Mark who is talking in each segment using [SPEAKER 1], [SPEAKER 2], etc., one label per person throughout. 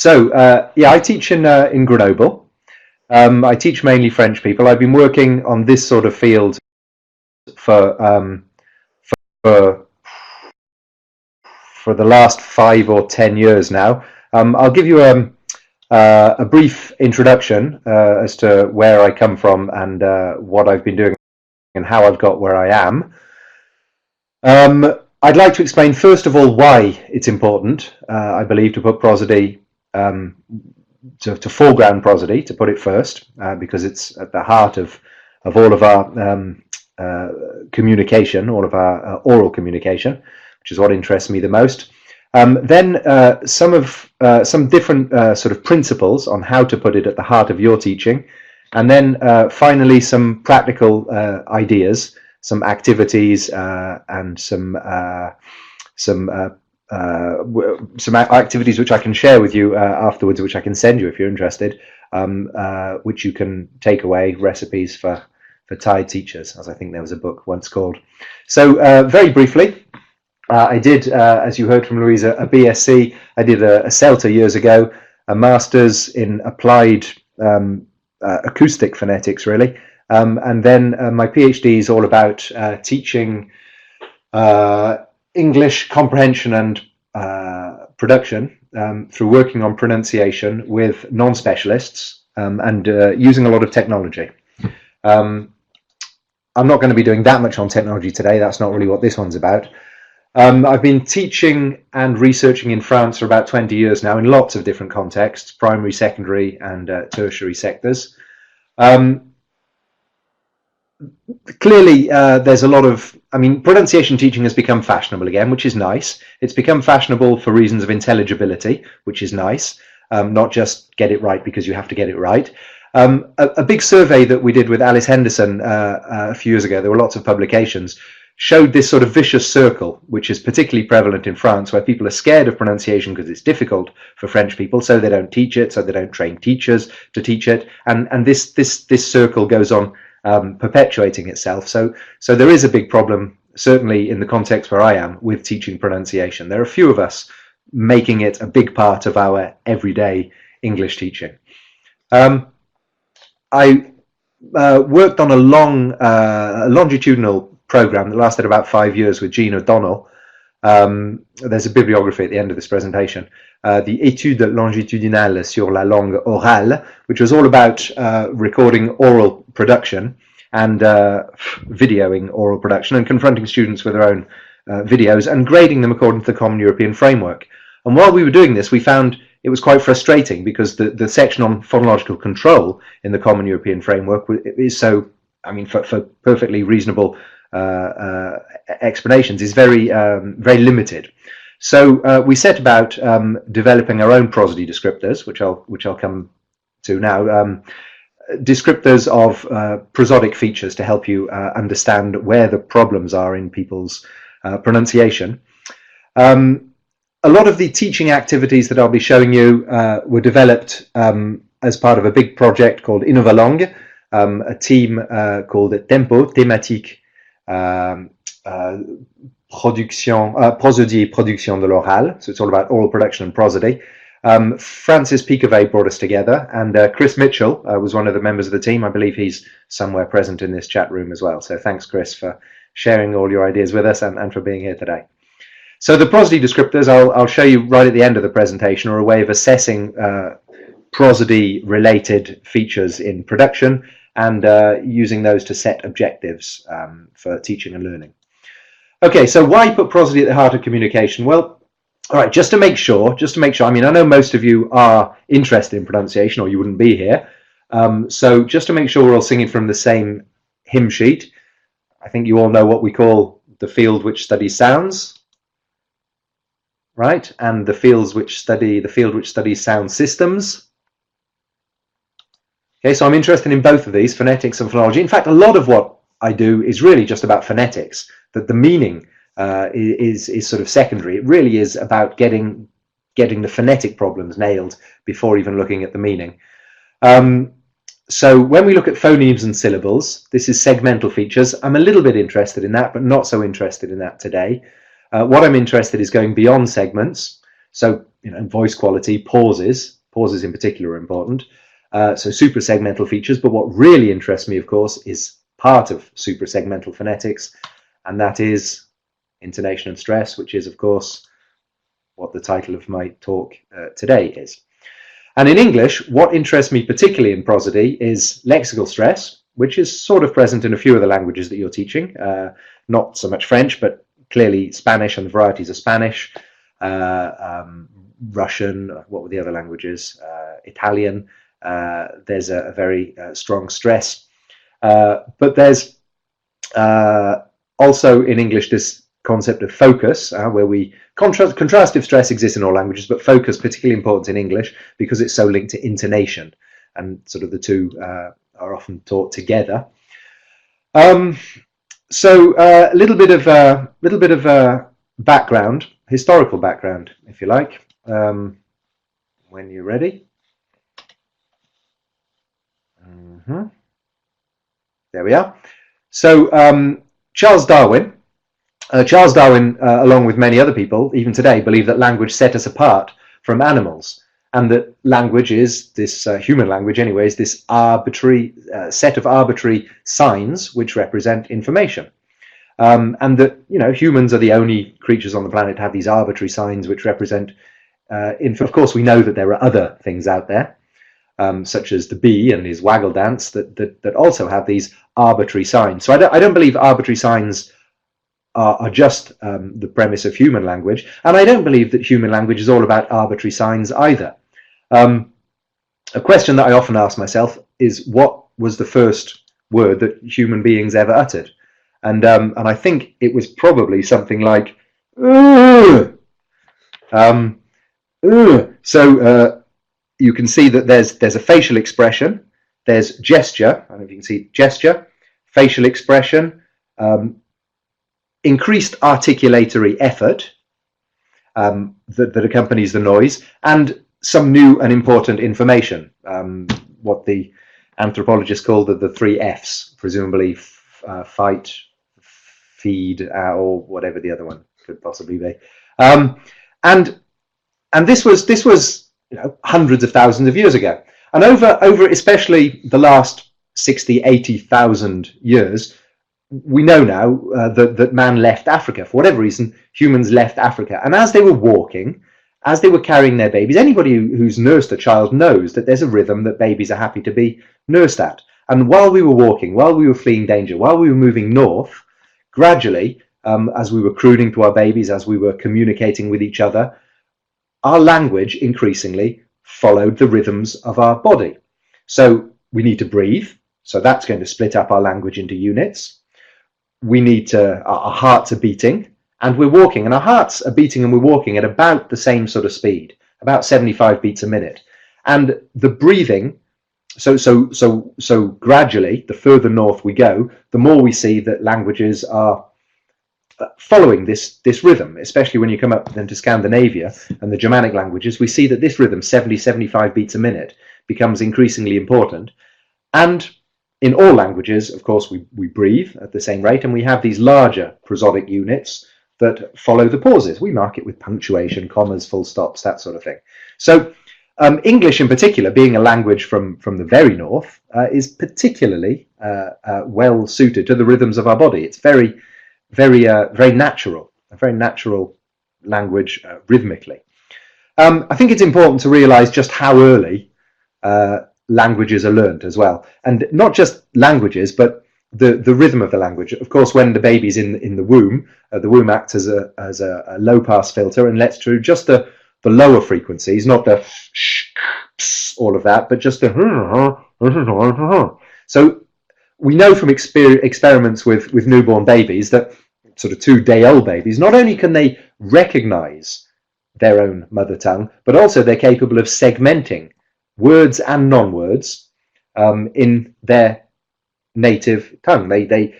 [SPEAKER 1] Yeah, I teach in Grenoble. I teach mainly French people. I've been working on this sort of field for the last 5 or 10 years now. I'll give you a brief introduction as to where I come from and what I've been doing and how I've got where I am. I'd like to explain first of all why it's important, I believe, to put prosody, to foreground prosody, to put it first, because it's at the heart of all of our communication, all of our oral communication, which is what interests me the most. Then some different sort of principles on how to put it at the heart of your teaching, and then finally some practical ideas, some activities, and some activities which I can share with you afterwards, which I can send you if you're interested, which you can take away, recipes for Thai teachers, as I think there was a book once called. So very briefly, I did, as you heard from Louisa, a BSc. I did a CELTA years ago, a master's in applied acoustic phonetics, really. And then my PhD is all about teaching English comprehension and production through working on pronunciation with non-specialists and using a lot of technology. I'm not going to be doing that much on technology today. That's not really what this one's about. I've been teaching and researching in France for about 20 years now in lots of different contexts, primary, secondary and tertiary sectors. Clearly, there's a lot of, pronunciation teaching has become fashionable again, which is nice. It's become fashionable for reasons of intelligibility, which is nice, not just get it right because you have to get it right. A big survey that we did with Alice Henderson a few years ago, there were lots of publications, showed this sort of vicious circle, which is particularly prevalent in France, where people are scared of pronunciation because it's difficult for French people, so they don't teach it, so they don't train teachers to teach it, and this circle goes on perpetuating itself. So there is a big problem, certainly in the context where I am, with teaching pronunciation. There are a few of us making it a big part of our everyday English teaching. I worked on a longitudinal program that lasted about 5 years with Jean O'Donnell. There's a bibliography at the end of this presentation, the Étude longitudinale sur la langue orale, which was all about recording oral production and videoing oral production and confronting students with their own videos and grading them according to the Common European Framework. And while we were doing this, we found it was quite frustrating because the section on phonological control in the Common European Framework is so, for perfectly reasonable explanations, is very limited. So we set about developing our own prosody descriptors, which I'll come to now. Descriptors of prosodic features to help you understand where the problems are in people's pronunciation. A lot of the teaching activities that I'll be showing you were developed as part of a big project called Innovalangue, a team called Tempo, Thématique, Prosody et Production de l'Oral. So it's all about oral production and prosody. Francis Picavey brought us together, and Chris Mitchell was one of the members of the team. I believe he's somewhere present in this chat room as well. So thanks, Chris, for sharing all your ideas with us and for being here today. So the prosody descriptors I'll show you right at the end of the presentation are a way of assessing prosody-related features in production and using those to set objectives for teaching and learning. Okay, so why put prosody at the heart of communication? Well, all right, just to make sure, I know most of you are interested in pronunciation or you wouldn't be here. So just to make sure we're all singing from the same hymn sheet, I think you all know what we call the field which studies sounds, right? And the field which studies sound systems. Okay, so I'm interested in both of these, phonetics and phonology. In fact, a lot of what I do is really just about phonetics, that the meaning is sort of secondary. It really is about getting the phonetic problems nailed before even looking at the meaning. So when we look at phonemes and syllables, this is segmental features. I'm a little bit interested in that, but not so interested in that today. What I'm interested in is going beyond segments. So, voice quality, pauses, pauses in particular are important. So suprasegmental features, but what really interests me, of course, is part of suprasegmental phonetics, and that is intonation and stress, which is, of course, what the title of my talk today is. And in English, what interests me particularly in prosody is lexical stress, which is sort of present in a few of the languages that you're teaching, not so much French, but clearly Spanish and the varieties of Spanish, Russian, what were the other languages, Italian. There's a very strong stress, but there's also in English this concept of focus, where we contrastive stress exists in all languages, but focus particularly important in English because it's so linked to intonation, and sort of the two are often taught together. So a little bit of background, historical background, if you like, when you're ready. There we are. So Charles Darwin, along with many other people, even today, believe that language set us apart from animals, and that language is this human language, anyways, this arbitrary set of arbitrary signs which represent information, and that humans are the only creatures on the planet to have these arbitrary signs which represent. Of course, we know that there are other things out there, such as the bee and his waggle dance, that also have these arbitrary signs. So I don't believe arbitrary signs are just the premise of human language, and I don't believe that human language is all about arbitrary signs either. A question that I often ask myself is, what was the first word that human beings ever uttered? And I think it was probably something like so you can see that there's a facial expression, there's gesture. I don't know if you can see gesture, facial expression, increased articulatory effort that accompanies the noise, and some new and important information, what the anthropologists call the three Fs, presumably fight, feed, or whatever the other one could possibly be. And this was hundreds of thousands of years ago, and over especially the last 60,000-80,000 years, we know now that man left Africa. For whatever reason, humans left Africa, and as they were walking, as they were carrying their babies, anybody who's nursed a child knows that there's a rhythm that babies are happy to be nursed at. And while we were walking, while we were fleeing danger, while we were moving north, gradually, as we were crooning to our babies, as we were communicating with each other, our language increasingly followed the rhythms of our body. So we need to breathe, so that's going to split up our language into units. We need to, our hearts are beating, and we're walking, and our hearts are beating and we're walking at about the same sort of speed, about 75 beats a minute. And the breathing, so gradually, the further north we go, the more we see that languages are following this rhythm, especially when you come up then to Scandinavia and the Germanic languages. We see that this rhythm, 70-75 beats a minute, becomes increasingly important. And in all languages, of course, we breathe at the same rate, and we have these larger prosodic units that follow the pauses. We mark it with punctuation, commas, full stops, that sort of thing. So English in particular, being a language from the very north, is particularly well suited to the rhythms of our body. It's very natural, a very natural language rhythmically. I think it's important to realize just how early languages are learned as well, and not just languages, but the rhythm of the language. Of course, when the baby's in the womb acts as a low pass filter and lets through just the lower frequencies, not the all of that, but just the. So we know from experiments with newborn babies that sort of 2-day-old babies, not only can they recognize their own mother tongue, but also they're capable of segmenting words and non-words in their native tongue. They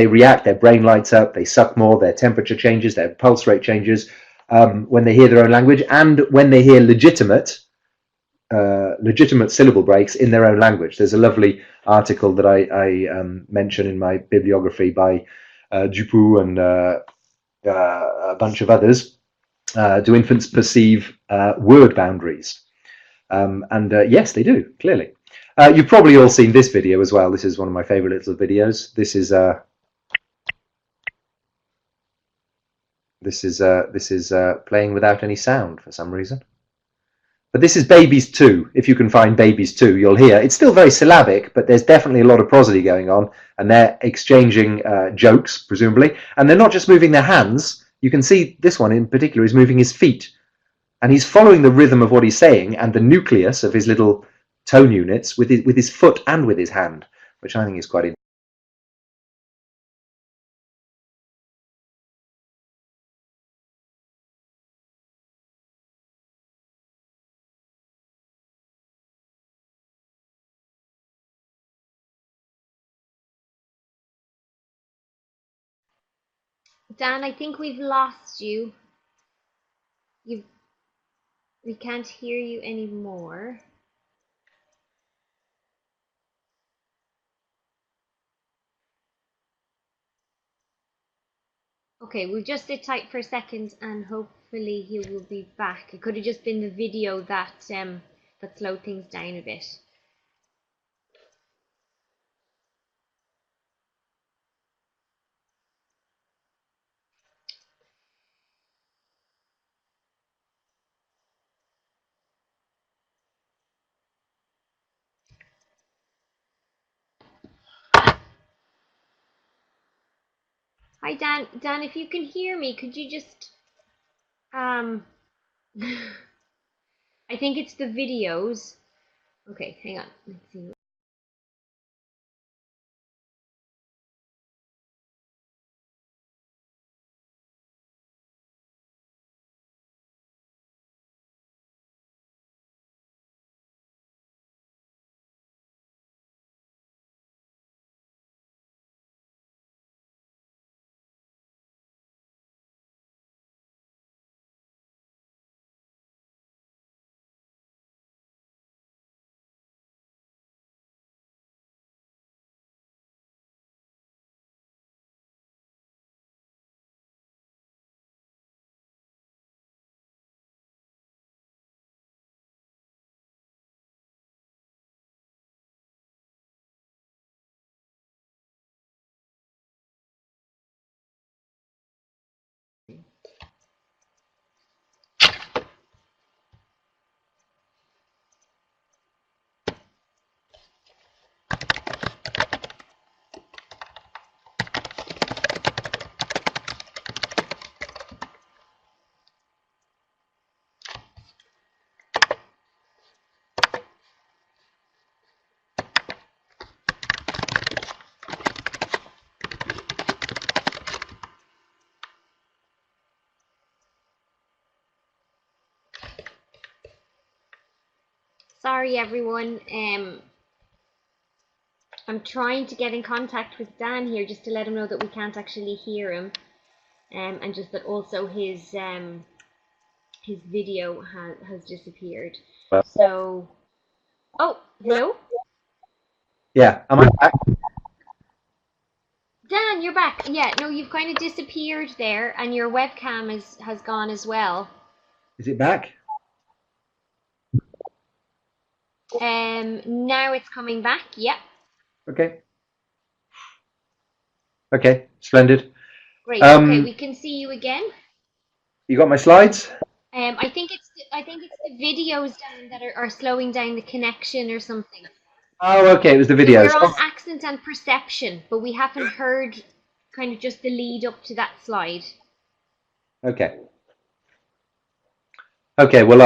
[SPEAKER 1] react, their brain lights up, they suck more, their temperature changes, their pulse rate changes when they hear their own language, and when they hear legitimate syllable breaks in their own language. There's a lovely article that I mention in my bibliography by Dupuis and a bunch of others. Do infants perceive word boundaries? Yes, they do, clearly. You've probably all seen this video as well. This is one of my favorite little videos. This is playing without any sound for some reason. But this is Babies 2. If you can find Babies 2, you'll hear. It's still very syllabic, but there's definitely a lot of prosody going on, and they're exchanging jokes, presumably. And they're not just moving their hands. You can see this one in particular is moving his feet. And he's following the rhythm of what he's saying and the nucleus of his little tone units with his foot and with his hand, which I think is quite interesting.
[SPEAKER 2] Dan, I think we've lost you. We can't hear you anymore. Okay, we'll just sit tight for a second and hopefully he will be back. It could have just been the video that that slowed things down a bit. Hi Dan. Dan, if you can hear me, could you just I think it's the videos. Okay, hang on. Let's see. Sorry everyone. I'm trying to get in contact with Dan here just to let him know that we can't actually hear him, and just that also his video has disappeared.
[SPEAKER 1] Well,
[SPEAKER 2] so, oh, hello?
[SPEAKER 1] Yeah, am I back?
[SPEAKER 2] Dan, you're back. Yeah, no, you've kind of disappeared there, and your webcam has gone as well.
[SPEAKER 1] Is it back?
[SPEAKER 2] Now it's coming back. Yep.
[SPEAKER 1] Okay. Okay, splendid.
[SPEAKER 2] Great. Okay, we can see you again.
[SPEAKER 1] You got my slides?
[SPEAKER 2] I think it's the videos Dan that are slowing down the connection or something.
[SPEAKER 1] Oh, okay, it was the
[SPEAKER 2] So
[SPEAKER 1] videos.
[SPEAKER 2] we're on accent and perception, but we haven't heard kind of just the lead up to that slide.
[SPEAKER 1] Okay. Okay, well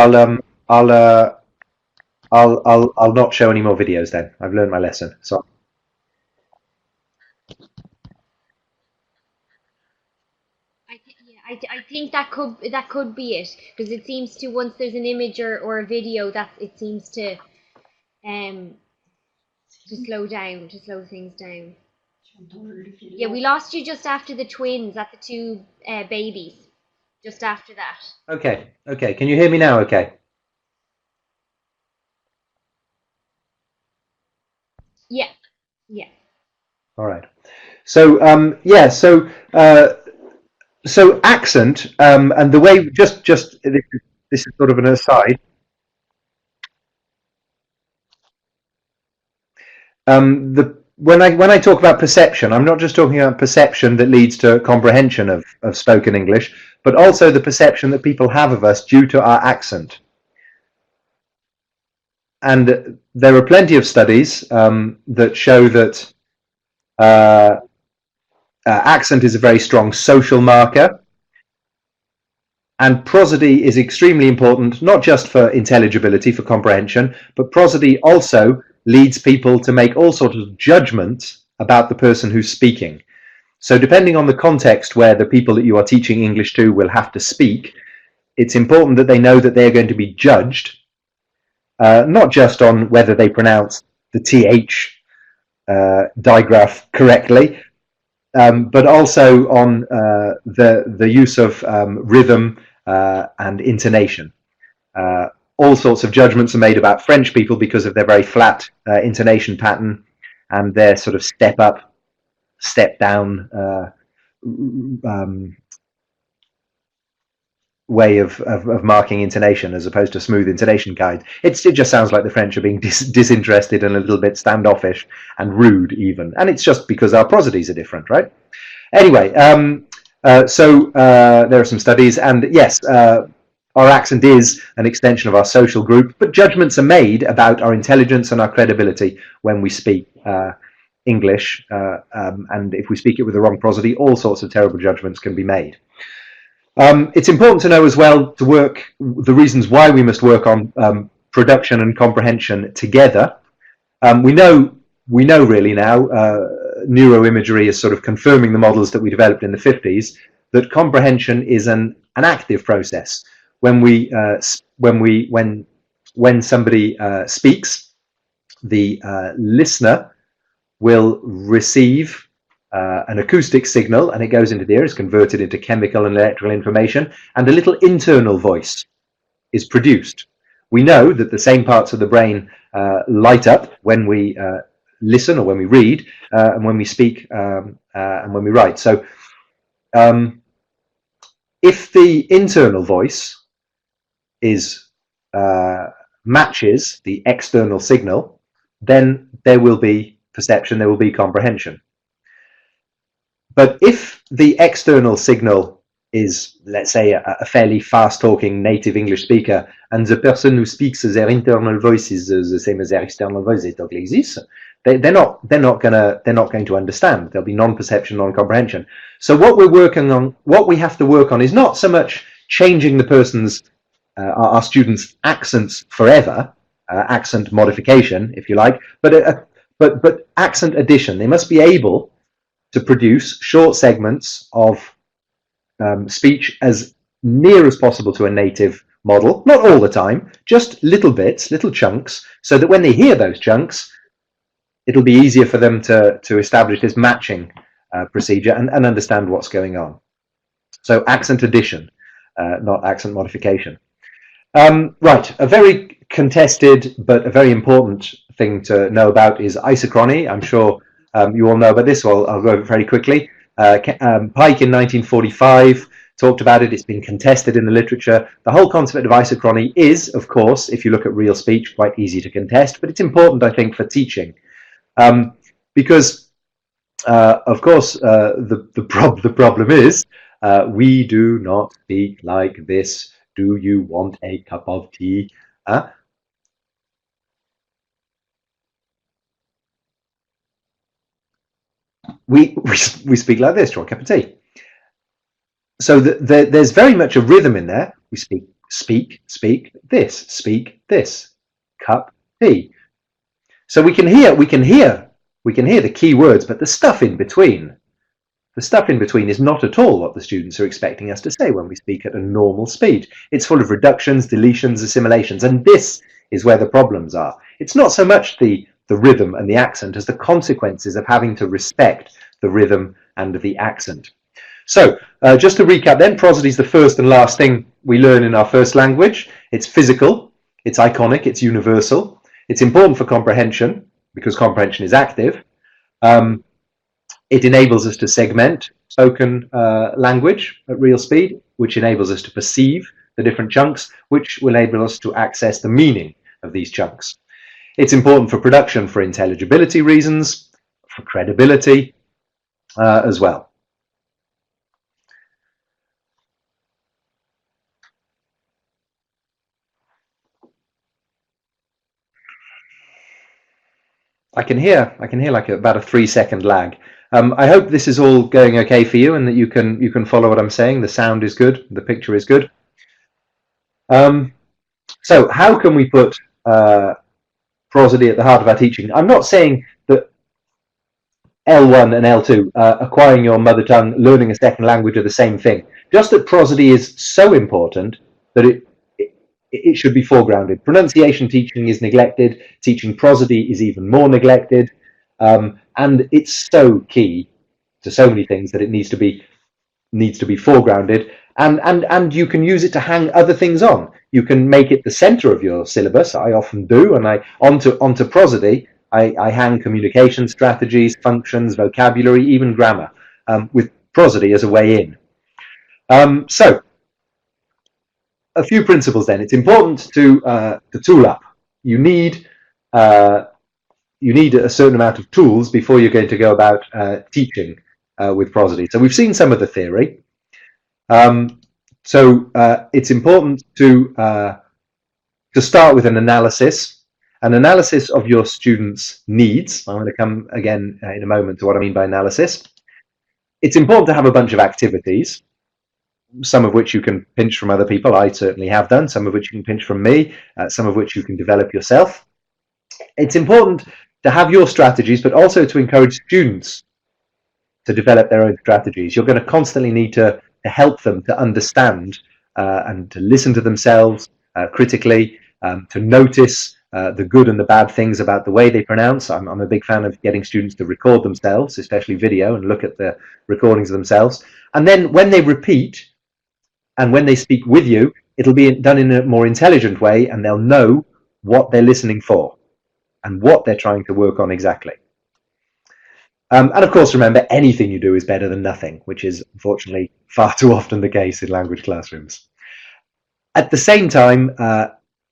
[SPEAKER 1] I'll not show any more videos then. I've learned my lesson. So
[SPEAKER 2] I think that could be it, because it seems to, once there's an image or a video, that it seems to slow things down. Yeah, we lost you just after the twins, at the two babies, just after that.
[SPEAKER 1] okay, okay. Can you hear me now? Okay.
[SPEAKER 2] Yeah, yeah.
[SPEAKER 1] All right. So yeah, so accent and the way just this is sort of an aside. When I talk about perception, I'm not just talking about perception that leads to comprehension of spoken English, but also the perception that people have of us due to our accent. And there are plenty of studies that show that accent is a very strong social marker, and prosody is extremely important, not just for intelligibility, for comprehension, but prosody also leads people to make all sorts of judgments about the person who's speaking. So depending on the context where the people that you are teaching English to will have to speak, it's important that they know that they're going to be judged, not just on whether they pronounce the TH digraph correctly, but also on the use of rhythm and intonation. All sorts of judgments are made about French people because of their very flat intonation pattern and their sort of step up, step down way of marking intonation as opposed to smooth intonation guide. It just sounds like the French are being disinterested and a little bit standoffish and rude even. And it's just because our prosodies are different, right? Anyway, so there are some studies, and yes, our accent is an extension of our social group, but judgments are made about our intelligence and our credibility when we speak English, and if we speak it with the wrong prosody, all sorts of terrible judgments can be made. It's important to know as well the reasons why we must work on production and comprehension together. We know really now, neuroimagery is sort of confirming the models that we developed in the 50s, that comprehension is an active process. When somebody speaks, the listener will receive an acoustic signal, and it goes into the ear, is converted into chemical and electrical information, and a little internal voice is produced. We know that the same parts of the brain light up when we listen or when we read, and when we speak and when we write. So if the internal voice matches the external signal, then there will be perception, there will be comprehension. But if the external signal is, let's say, a fairly fast-talking native English speaker, and the person who speaks their internal voice is the same as their external voice, they talk like this, they're not going to understand. There'll be non-perception, non-comprehension. So what we're working on, what we have to work on, is not so much changing the person's, our students' accents forever, accent modification, if you like, but accent addition. They must be able to produce short segments of speech as near as possible to a native model, not all the time, just little bits, little chunks, so that when they hear those chunks, it'll be easier for them to establish this matching procedure and understand what's going on. So accent addition, not accent modification. Right, a very contested but a very important thing to know about is isochrony. I'm sure you all know about this, so I'll go over it very quickly. Pike in 1945 talked about it. It's been contested in the literature. The whole concept of isochrony is, of course, if you look at real speech, quite easy to contest, but it's important, I think, for teaching. Because, of course, the problem is we do not speak like this. Do you want a cup of tea? We speak like this. Do you want a cup of tea? So there's very much a rhythm in there. We speak this, cup, tea. So we can hear the key words, but the stuff in between is not at all what the students are expecting us to say when we speak at a normal speed. It's full of reductions, deletions, assimilations, and this is where the problems are. It's not so much the rhythm and the accent as the consequences of having to respect the rhythm and the accent. So just to recap then, prosody is the first and last thing we learn in our first language. It's physical, it's iconic, it's universal. It's important for comprehension because comprehension is active. It enables us to segment spoken language at real speed, which enables us to perceive the different chunks, which will enable us to access the meaning of these chunks. It's important for production for intelligibility reasons, for credibility as well. I can hear like about a 3-second lag. I hope this is all going okay for you and that you can follow what I'm saying. The sound is good, the picture is good. So how can we put prosody at the heart of our teaching? I'm not saying that L1 and L2, acquiring your mother tongue, learning a second language, are the same thing. Just that prosody is so important that it should be foregrounded. Pronunciation teaching is neglected. Teaching prosody is even more neglected. And it's so key to so many things that it needs to be foregrounded. And you can use it to hang other things on. You can make it the center of your syllabus. I often do, and onto prosody, I hang communication strategies, functions, vocabulary, even grammar, with prosody as a way in. So a few principles then. It's important to tool up. You need a certain amount of tools before you're going to go about teaching with prosody. So we've seen some of the theory. So it's important to start with an analysis of your students' needs. I'm going to come again in a moment to what I mean by analysis. It's important to have a bunch of activities, some of which you can pinch from other people. I certainly have done. Some of which you can pinch from me, some of which you can develop yourself. It's important to have your strategies, but also to encourage students to develop their own strategies. You're going to constantly need to help them to understand and to listen to themselves critically, to notice the good and the bad things about the way they pronounce. I'm a big fan of getting students to record themselves, especially video, and look at the recordings of themselves. And then when they repeat and when they speak with you, it'll be done in a more intelligent way, and they'll know what they're listening for and what they're trying to work on exactly. And of course, remember, anything you do is better than nothing, which is unfortunately far too often the case in language classrooms. At the same time,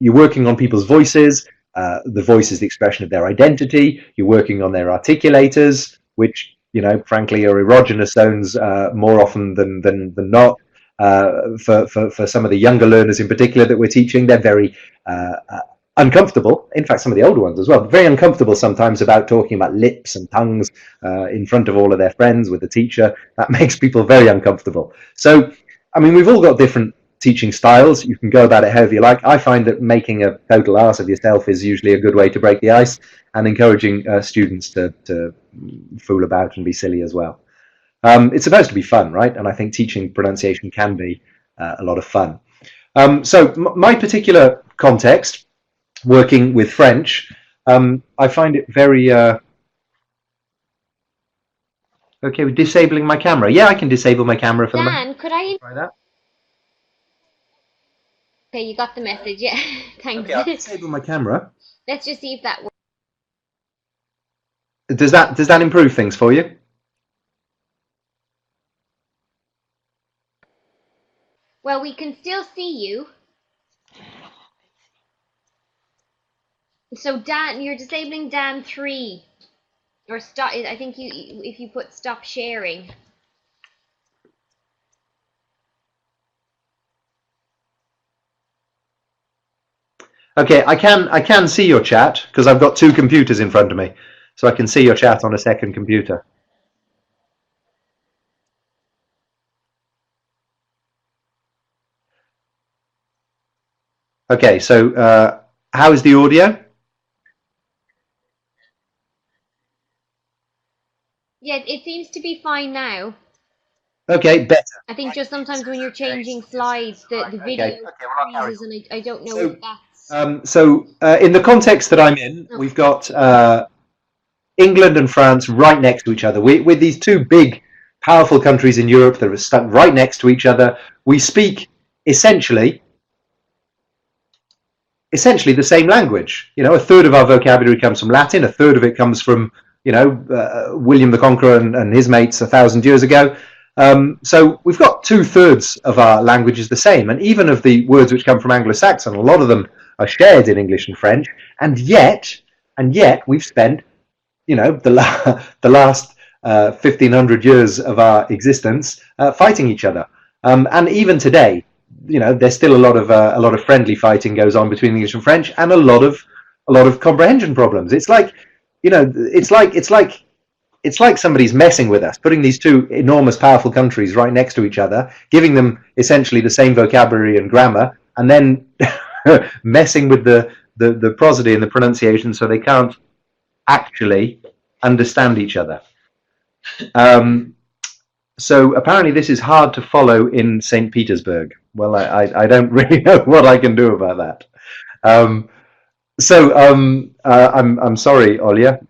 [SPEAKER 1] you're working on people's voices. The voice is the expression of their identity. You're working on their articulators, which, you know, frankly, are erogenous zones more often than not. For some of the younger learners in particular that we're teaching, they're very uncomfortable. In fact, some of the older ones as well, very uncomfortable sometimes about talking about lips and tongues in front of all of their friends with the teacher. That makes people very uncomfortable. So, I mean, we've all got different teaching styles. You can go about it however you like. I find that making a total arse of yourself is usually a good way to break the ice, and encouraging students to fool about and be silly as well. It's supposed to be fun, right? And I think teaching pronunciation can be a lot of fun. So my particular context, working with French, I find it very... Okay, with disabling my camera. Yeah, I can disable my camera for the moment.
[SPEAKER 2] Dan, could I...
[SPEAKER 1] Try that.
[SPEAKER 2] Okay, you got the message, yeah. Thanks.
[SPEAKER 1] Okay, I'll disable my camera.
[SPEAKER 2] Let's just see if that works.
[SPEAKER 1] Does that improve things for you?
[SPEAKER 2] Well, we can still see you. So Dan, you're disabling Dan 3, or stop. I think if you put stop sharing.
[SPEAKER 1] Okay, I can see your chat because I've got two computers in front of me, so I can see your chat on a second computer. Okay, so how is the audio?
[SPEAKER 2] Yeah, it seems to be fine now.
[SPEAKER 1] Okay, better.
[SPEAKER 2] I think just sometimes when you're changing slides, the video freezes, and I don't know if that's...
[SPEAKER 1] So in the context that I'm in, we've got England and France right next to each other. With these two big, powerful countries in Europe that are stuck right next to each other, we speak essentially the same language. You know, a third of our vocabulary comes from Latin, a third of it comes from, you know, William the Conqueror and his mates 1,000 years ago. So we've got 2/3 of our languages the same, and even of the words which come from Anglo-Saxon, a lot of them are shared in English and French, and yet And yet we've spent, the last 1500 years of our existence fighting each other. And even today, there's still a lot of friendly fighting goes on between English and French, and a lot of comprehension problems. It's like, it's like somebody's messing with us, putting these two enormous, powerful countries right next to each other, giving them essentially the same vocabulary and grammar, and then messing with the prosody and the pronunciation so they can't actually understand each other. So apparently this is hard to follow in St. Petersburg. Well, I don't really know what I can do about that. I'm sorry, Olya.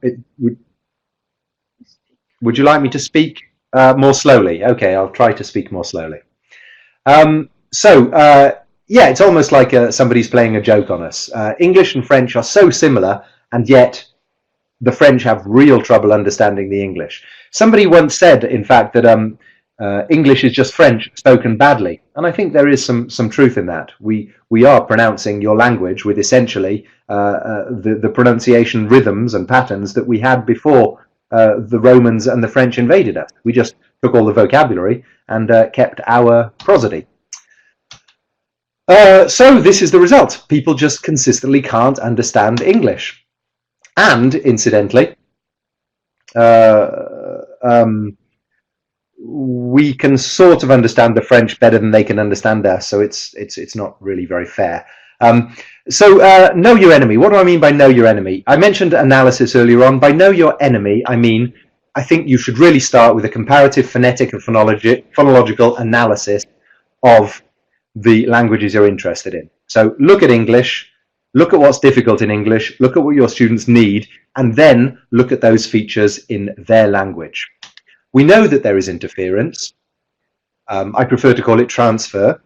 [SPEAKER 1] Would you like me to speak more slowly? Okay, I'll try to speak more slowly. Yeah, it's almost like somebody's playing a joke on us. English and French are so similar, and yet the French have real trouble understanding the English. Somebody once said, in fact, that English is just French spoken badly, and I think there is some truth in that. We are pronouncing your language with essentially the pronunciation rhythms and patterns that we had before the Romans and the French invaded us. We just took all the vocabulary and kept our prosody. So this is the result. People just consistently can't understand English. And incidentally, we can sort of understand the French better than they can understand us, so it's not really very fair. Know your enemy. What do I mean by know your enemy? I mentioned analysis earlier on. By know your enemy, I think you should really start with a comparative phonetic and phonological analysis of the languages you're interested in. So look at English, look at what's difficult in English, look at what your students need, and then look at those features in their language. We know that there is interference. I prefer to call it transfer,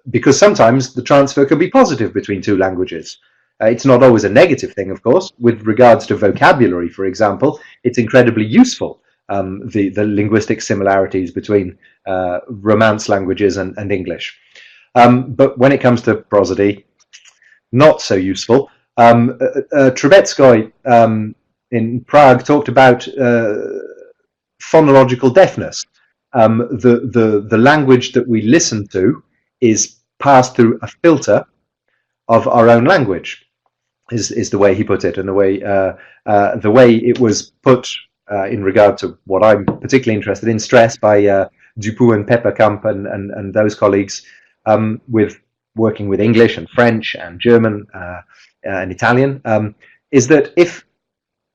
[SPEAKER 1] because sometimes the transfer can be positive between two languages. It's not always a negative thing, of course. With regards to vocabulary, for example, it's incredibly useful, the linguistic similarities between Romance languages and English. But when it comes to prosody, not so useful. Trubetskoy in Prague talked about phonological deafness. The language that we listen to is passed through a filter of our own language, is the way he put it, and the way it was put in regard to what I'm particularly interested in, stress by Dupuis and Pepperkamp and those colleagues, with working with English and French and German and Italian, is that if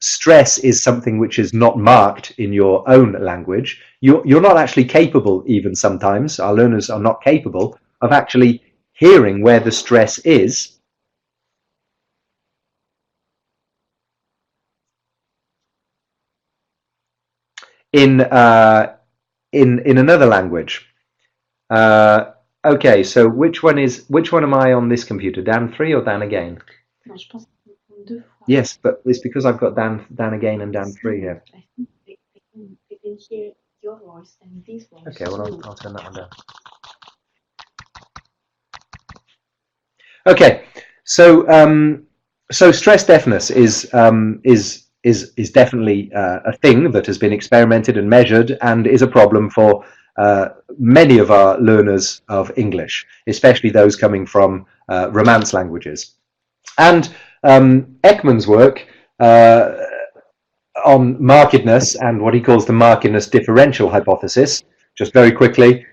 [SPEAKER 1] stress is something which is not marked in your own language, you're not actually capable, even sometimes, our learners are not capable of actually hearing where the stress is in another language. Okay, so which one am I on this computer? Dan 3 or Dan again? Yes, but it's because I've got Dan again and Dan 3 here.
[SPEAKER 3] I think they can hear your voice and this voice.
[SPEAKER 1] Okay, well I'll turn that one down. Okay, so stress deafness is definitely a thing that has been experimented and measured, and is a problem for many of our learners of English, especially those coming from Romance languages. And Ekman's work on markedness and what he calls the markedness differential hypothesis, just very quickly,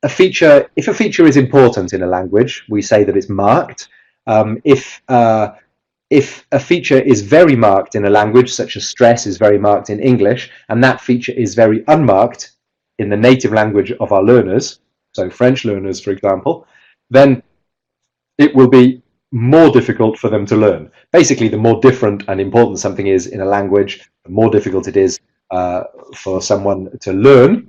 [SPEAKER 1] if a feature is important in a language, we say that it's marked. If a feature is very marked in a language, such as stress is very marked in English, and that feature is very unmarked in the native language of our learners, so French learners, for example, then it will be more difficult for them to learn. Basically, the more different and important something is in a language, the more difficult it is for someone to learn.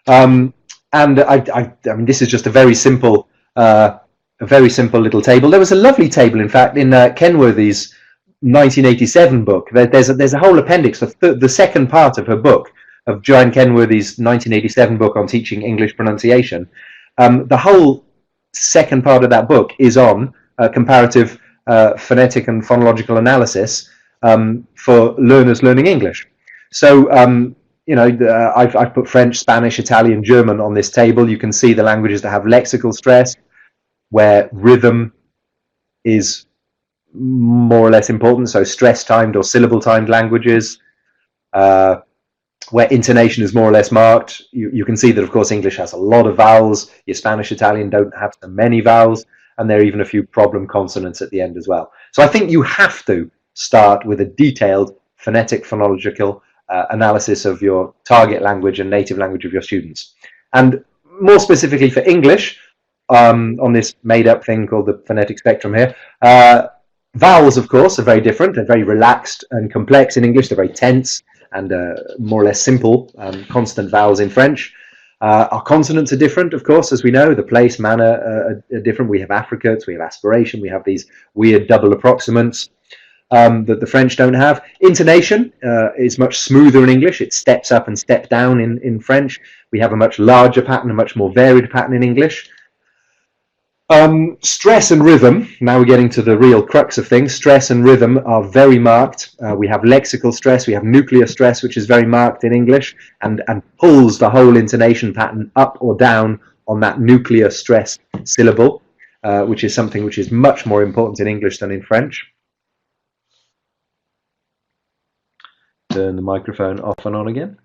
[SPEAKER 1] And I mean, this is just a very simple little table. There was a lovely table, in fact, in Kenworthy's 1987 book. There's a whole appendix, the second part of her book, of Joanne Kenworthy's 1987 book on teaching English pronunciation. The whole second part of that book is on comparative phonetic and phonological analysis for learners learning English. So, you know, I've put French, Spanish, Italian, German on this table. You can see the languages that have lexical stress, where rhythm is more or less important, so stress-timed or syllable-timed languages, where intonation is more or less marked. You can see that, of course, English has a lot of vowels. Your Spanish, Italian don't have so many vowels, and there are even a few problem consonants at the end as well. So I think you have to start with a detailed phonetic, phonological analysis of your target language and native language of your students. And more specifically for English, on this made-up thing called the phonetic spectrum here, vowels, of course, are very different. They're very relaxed and complex in English. They're very tense and more or less simple consonant vowels in French. Our consonants are different, of course, as we know. The place, manner are different. We have affricates, we have aspiration, we have these weird double approximants that the French don't have. Intonation is much smoother in English. It steps up and steps down in French. We have a much larger pattern, a much more varied pattern in English. Stress and rhythm, now we're getting to the real crux of things. Stress and rhythm are very marked. We have lexical stress, we have nuclear stress, which is very marked in English and pulls the whole intonation pattern up or down on that nuclear stress syllable, which is something which is much more important in English than in French. Turn the microphone off and on again.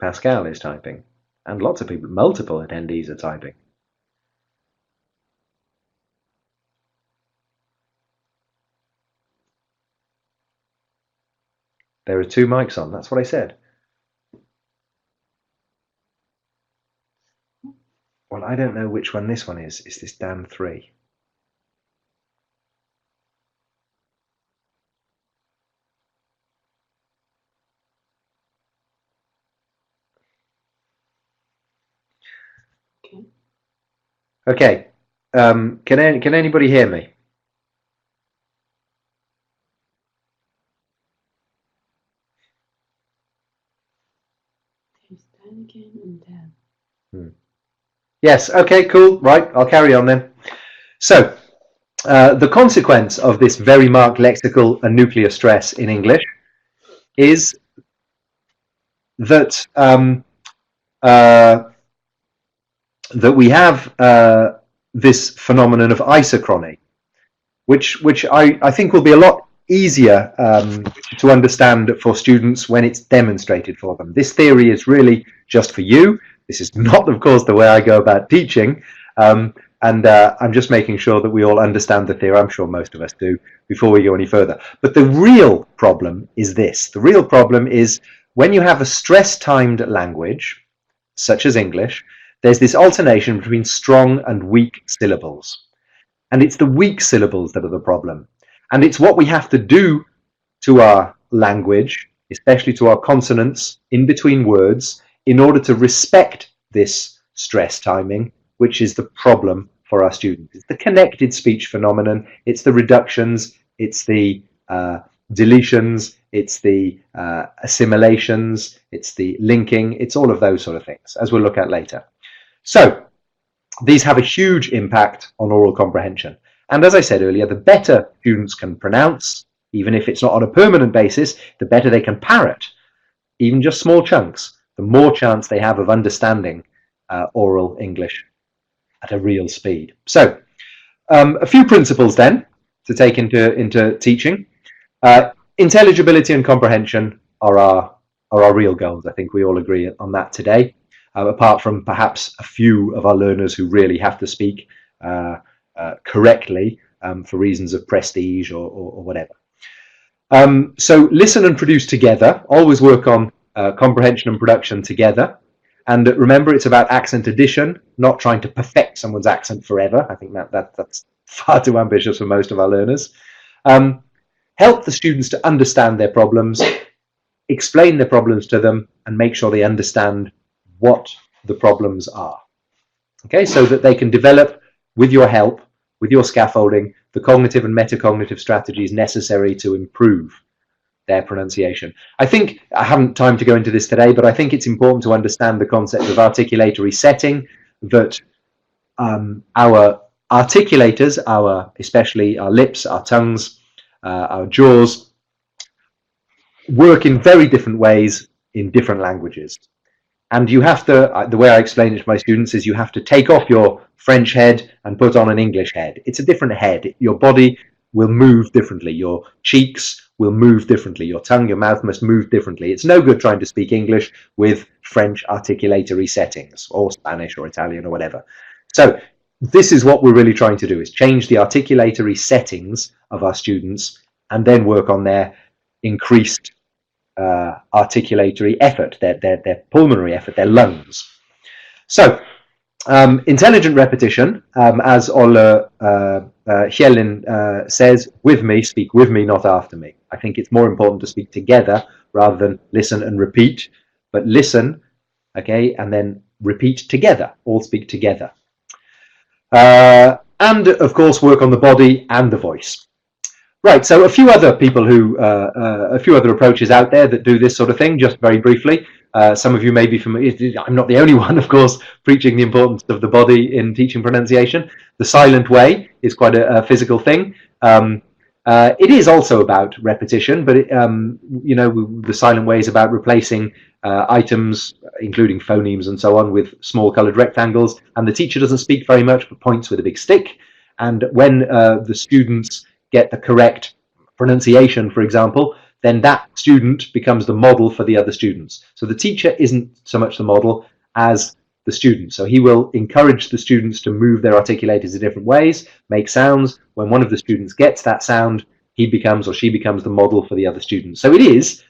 [SPEAKER 1] Pascal is typing, and lots of people, multiple attendees are typing. There are 2 mics on, that's what I said. Well, I don't know which one this one is. Is this damn 3? Okay, can anybody hear me? Yes, okay, cool, right, I'll carry on then. So, the consequence of this very marked lexical and nuclear stress in English is that that we have this phenomenon of isochrony, which I think will be a lot easier to understand for students when it's demonstrated for them. This theory is really just for you. This is not, of course, the way I go about teaching, and I'm just making sure that we all understand the theory. I'm sure most of us do before we go any further. But the real problem is this. The real problem is when you have a stress-timed language, such as English, there's this alternation between strong and weak syllables. And it's the weak syllables that are the problem. And it's what we have to do to our language, especially to our consonants in between words, in order to respect this stress timing, which is the problem for our students. It's the connected speech phenomenon, it's the reductions, it's the deletions, it's the assimilations, it's the linking, it's all of those sort of things, as we'll look at later. So these have a huge impact on oral comprehension. And as I said earlier, the better students can pronounce, even if it's not on a permanent basis, the better they can parrot, even just small chunks, the more chance they have of understanding oral English at a real speed. So a few principles then to take into teaching. Intelligibility and comprehension are our real goals. I think we all agree on that today. Apart from perhaps a few of our learners who really have to speak correctly for reasons of prestige or whatever. So listen and produce together. Always work on comprehension and production together. And remember, it's about accent addition, not trying to perfect someone's accent forever. I think that's far too ambitious for most of our learners. Help the students to understand their problems, explain their problems to them, and make sure they understand what the problems are. Okay, so that they can develop, with your help, with your scaffolding the cognitive and metacognitive strategies necessary to improve their pronunciation. I think I haven't time to go into this today, but I think it's important to understand the concept of articulatory setting, that our articulators, especially our lips, our tongues, our jaws, work in very different ways in different languages. And you have to, the way I explain it to my students is, you have to take off your French head and put on an English head. It's a different head. Your body will move differently. Your cheeks will move differently. Your tongue, your mouth must move differently. It's no good trying to speak English with French articulatory settings, or Spanish or Italian or whatever. So this is what we're really trying to do, is change the articulatory settings of our students and then work on their increased articulatory effort, their pulmonary effort, their lungs. So intelligent repetition, as Olle Hjellin says, with me, speak with me, not after me. I think it's more important to speak together rather than listen and repeat, but listen, okay, and then repeat together, all speak together. And of course work on the body and the voice. Right, so a few other people who, a few other approaches out there that do this sort of thing, just very briefly. Some of you may be familiar, I'm not the only one, of course, preaching the importance of the body in teaching pronunciation. The silent way is quite a physical thing. It is also about repetition, but you know, the silent way is about replacing items, including phonemes and so on, with small coloured rectangles, and the teacher doesn't speak very much but points with a big stick. And when the students get the correct pronunciation, for example, then that student becomes the model for the other students. So the teacher isn't so much the model as the student. So he will encourage the students to move their articulators in different ways, make sounds. When one of the students gets that sound, he becomes or she becomes the model for the other students. So it is,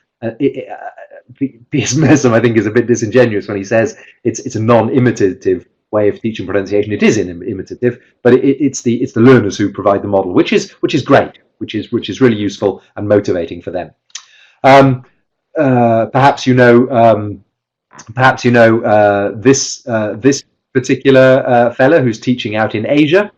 [SPEAKER 1] P.S. Messom, I think, is a bit disingenuous when he says it's a non-imitative way of teaching pronunciation. It is imitative, but it's the learners who provide the model, which is great, which is really useful and motivating for them. Perhaps you know this particular fella who's teaching out in Asia,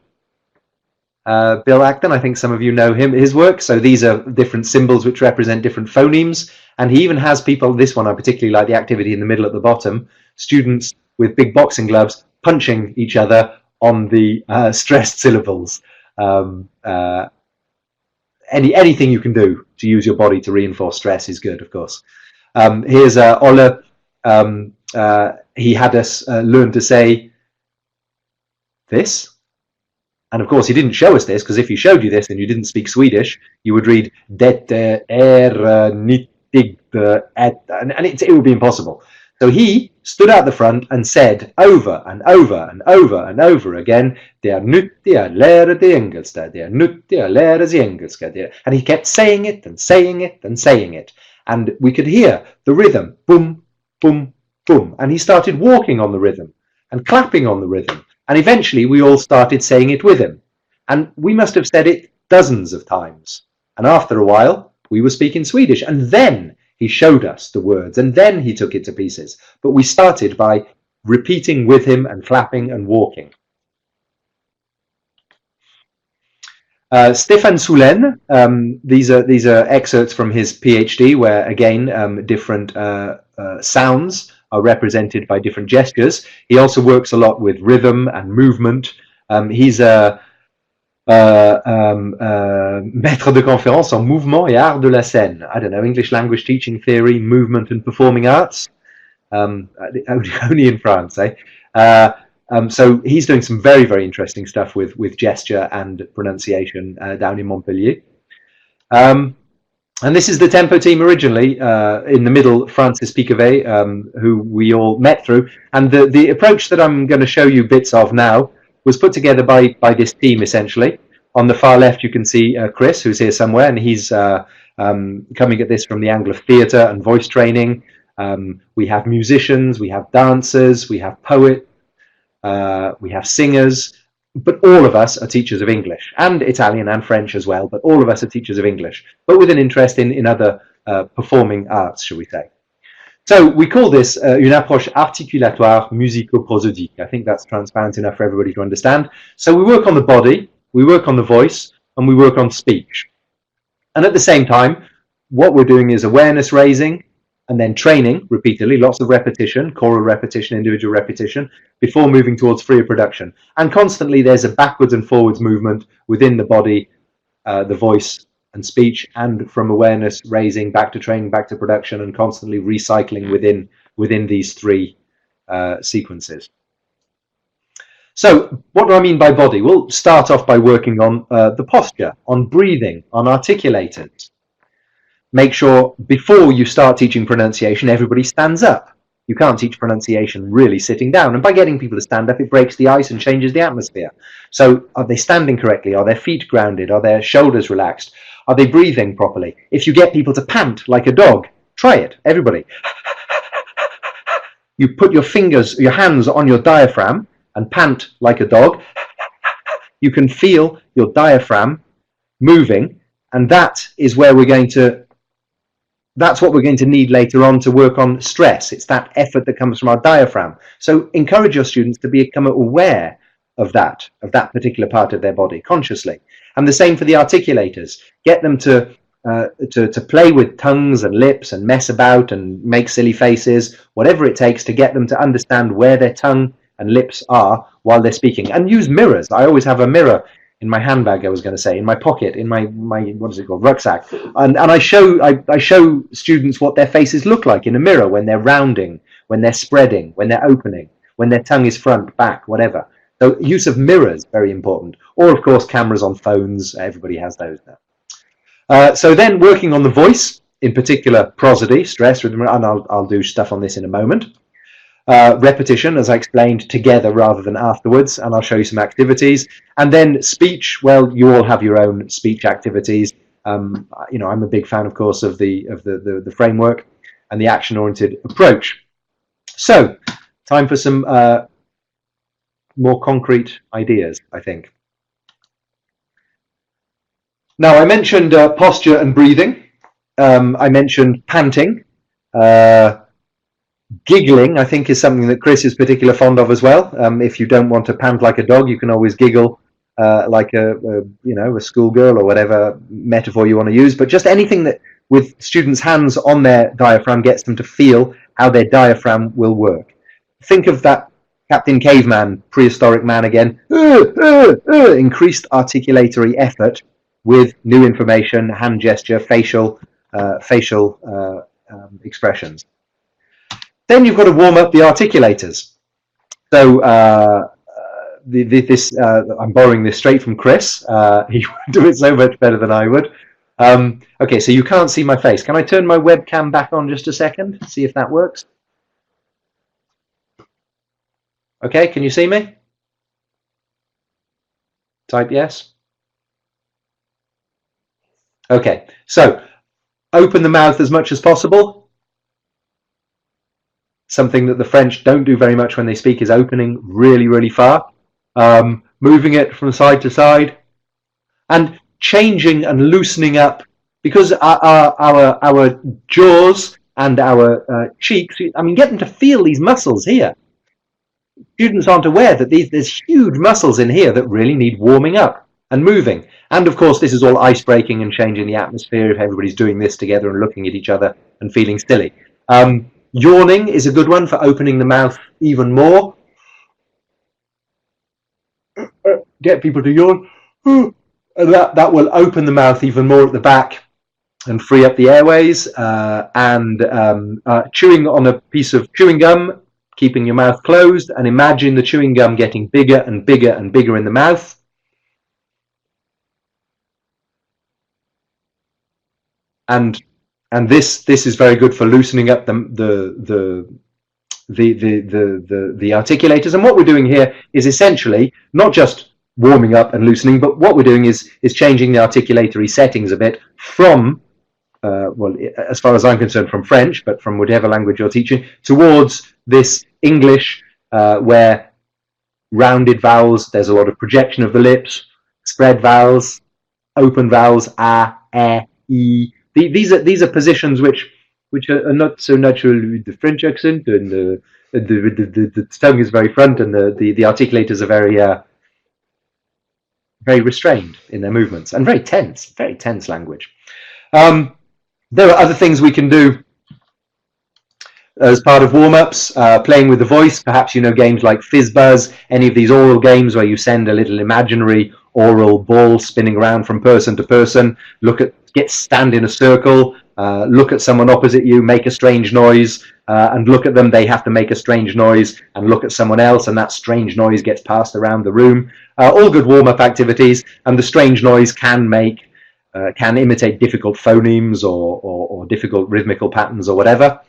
[SPEAKER 1] Bill Acton. I think some of you know his work. So these are different symbols which represent different phonemes, and he even has people. This one I particularly like, the activity in the middle at the bottom. Students with big boxing gloves punching each other on the stressed syllables. Anything you can do to use your body to reinforce stress is good, of course. Here's Olle. He had us learn to say this. And of course, he didn't show us this, because if he showed you this and you didn't speak Swedish, you would read det nittigt, and it would be impossible. So he stood out the front and said over and over and over and over again, "Det är nyttigt att lära dig engelska, det är nyttigt att lära sig engelska." And he kept saying it and saying it and saying it. And we could hear the rhythm, boom, boom, boom. And he started walking on the rhythm and clapping on the rhythm. And eventually we all started saying it with him. And we must have said it dozens of times. And after a while, we were speaking Swedish. And then he showed us the words, and then he took it to pieces. But we started by repeating with him and clapping and walking. Stefan Soulen, these are excerpts from his PhD, where again different sounds are represented by different gestures. He also works a lot with rhythm and movement. He's a maître de conférence en mouvement et art de la scène. I don't know, English language teaching theory, movement and performing arts. Only in France, eh? So he's doing some very, very interesting stuff with gesture and pronunciation down in Montpellier. And this is the tempo team originally. In the middle, Francis Picavet, who we all met through. And the approach that I'm going to show you bits of now was put together by this team, essentially. On the far left, you can see Chris, who's here somewhere, and he's coming at this from the angle of theatre and voice training. We have musicians, we have dancers, we have poets, we have singers, but all of us are teachers of English, and Italian and French as well, but all of us are teachers of English, but with an interest in other performing arts, shall we say. So we call this une approche articulatoire musico-prosodique. I think that's transparent enough for everybody to understand. So we work on the body, we work on the voice, and we work on speech. And at the same time, what we're doing is awareness raising and then training repeatedly, lots of repetition, choral repetition, individual repetition, before moving towards freer production. And constantly there's a backwards and forwards movement within the body, the voice and speech, and from awareness raising back to training, back to production, and constantly recycling within these three sequences. So what do I mean by body? We'll start off by working on the posture, on breathing, on articulators. Make sure before you start teaching pronunciation, everybody stands up. You can't teach pronunciation really sitting down. And by getting people to stand up, it breaks the ice and changes the atmosphere. So are they standing correctly? Are their feet grounded? Are their shoulders relaxed? Are they breathing properly? If you get people to pant like a dog, try it, everybody. You put your hands on your diaphragm and pant like a dog. You can feel your diaphragm moving, and that is where that's what we're going to need later on to work on stress. It's that effort that comes from our diaphragm. So encourage your students to become aware of that particular part of their body consciously. And the same for the articulators. Get them to play with tongues and lips and mess about and make silly faces, whatever it takes to get them to understand where their tongue and lips are while they're speaking. And use mirrors. I always have a mirror in my handbag, I was going to say, in my pocket, in my what is it called, rucksack, and I show students what their faces look like in a mirror when they're rounding, when they're spreading, when they're opening, when their tongue is front, back, whatever. So use of mirrors, very important. Or of course cameras on phones, everybody has those now. So then working on the voice, in particular prosody, stress, rhythm, and I'll do stuff on this in a moment. Repetition, as I explained, together rather than afterwards, and I'll show you some activities. And then speech, well, you all have your own speech activities. I'm a big fan, of course, of the framework and the action-oriented approach. So, time for some more concrete ideas, I think. Now, I mentioned posture and breathing. I mentioned panting. Giggling, I think, is something that Chris is particularly fond of as well. If you don't want to pant like a dog, you can always giggle like a schoolgirl or whatever metaphor you want to use. But just anything that, with students' hands on their diaphragm, gets them to feel how their diaphragm will work. Think of that Captain Caveman, prehistoric man again. Increased articulatory effort with new information, hand gesture, facial expressions. Then you've got to warm up the articulators. So I'm borrowing this straight from Chris. He would do it so much better than I would. Okay, so you can't see my face. Can I turn my webcam back on just a second? See if that works. Okay, can you see me? Type yes. Okay, so open the mouth as much as possible. Something that the French don't do very much when they speak is opening really, really far. Moving it from side to side. And changing and loosening up, because our jaws and our cheeks, I mean, get them to feel these muscles here. Students aren't aware that there's huge muscles in here that really need warming up and moving. And of course, this is all ice breaking and changing the atmosphere if everybody's doing this together and looking at each other and feeling silly. Yawning is a good one for opening the mouth even more. Get people to yawn. That will open the mouth even more at the back and free up the airways. Chewing on a piece of chewing gum, keeping your mouth closed, and imagine the chewing gum getting bigger and bigger and bigger in the mouth. And this is very good for loosening up the articulators. And what we're doing here is essentially not just warming up and loosening, but what we're doing is changing the articulatory settings a bit from, well, as far as I'm concerned, from French, but from whatever language you're teaching, towards this English, where rounded vowels, there's a lot of projection of the lips, spread vowels, open vowels, a, e. These are positions which are not so natural with the French accent, and the tongue is very front, and the articulators are very very restrained in their movements, and very tense language. There are other things we can do as part of warm-ups, playing with the voice. Perhaps you know games like Fizzbuzz, any of these oral games where you send a little imaginary oral ball spinning around from person to person, stand in a circle, look at someone opposite you, make a strange noise, and look at them, they have to make a strange noise, and look at someone else, and that strange noise gets passed around the room. All good warm-up activities, and the strange noise can imitate difficult phonemes or difficult rhythmical patterns or whatever.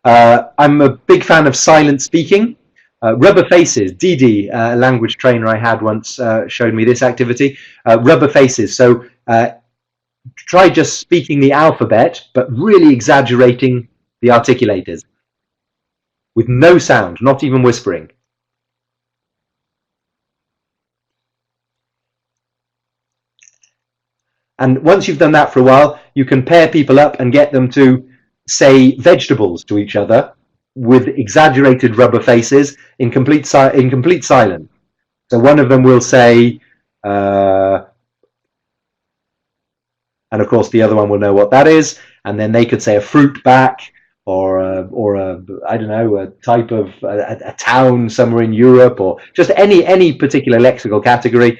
[SPEAKER 1] I'm a big fan of silent speaking. Rubber faces, Didi, a language trainer I had once, showed me this activity. Rubber faces. So try just speaking the alphabet, but really exaggerating the articulators with no sound, not even whispering. And once you've done that for a while, you can pair people up and get them to say vegetables to each other with exaggerated rubber faces in complete silence. So one of them will say, and of course the other one will know what that is, and then they could say a fruit back, or I don't know, a type of a town somewhere in Europe, or just any particular lexical category,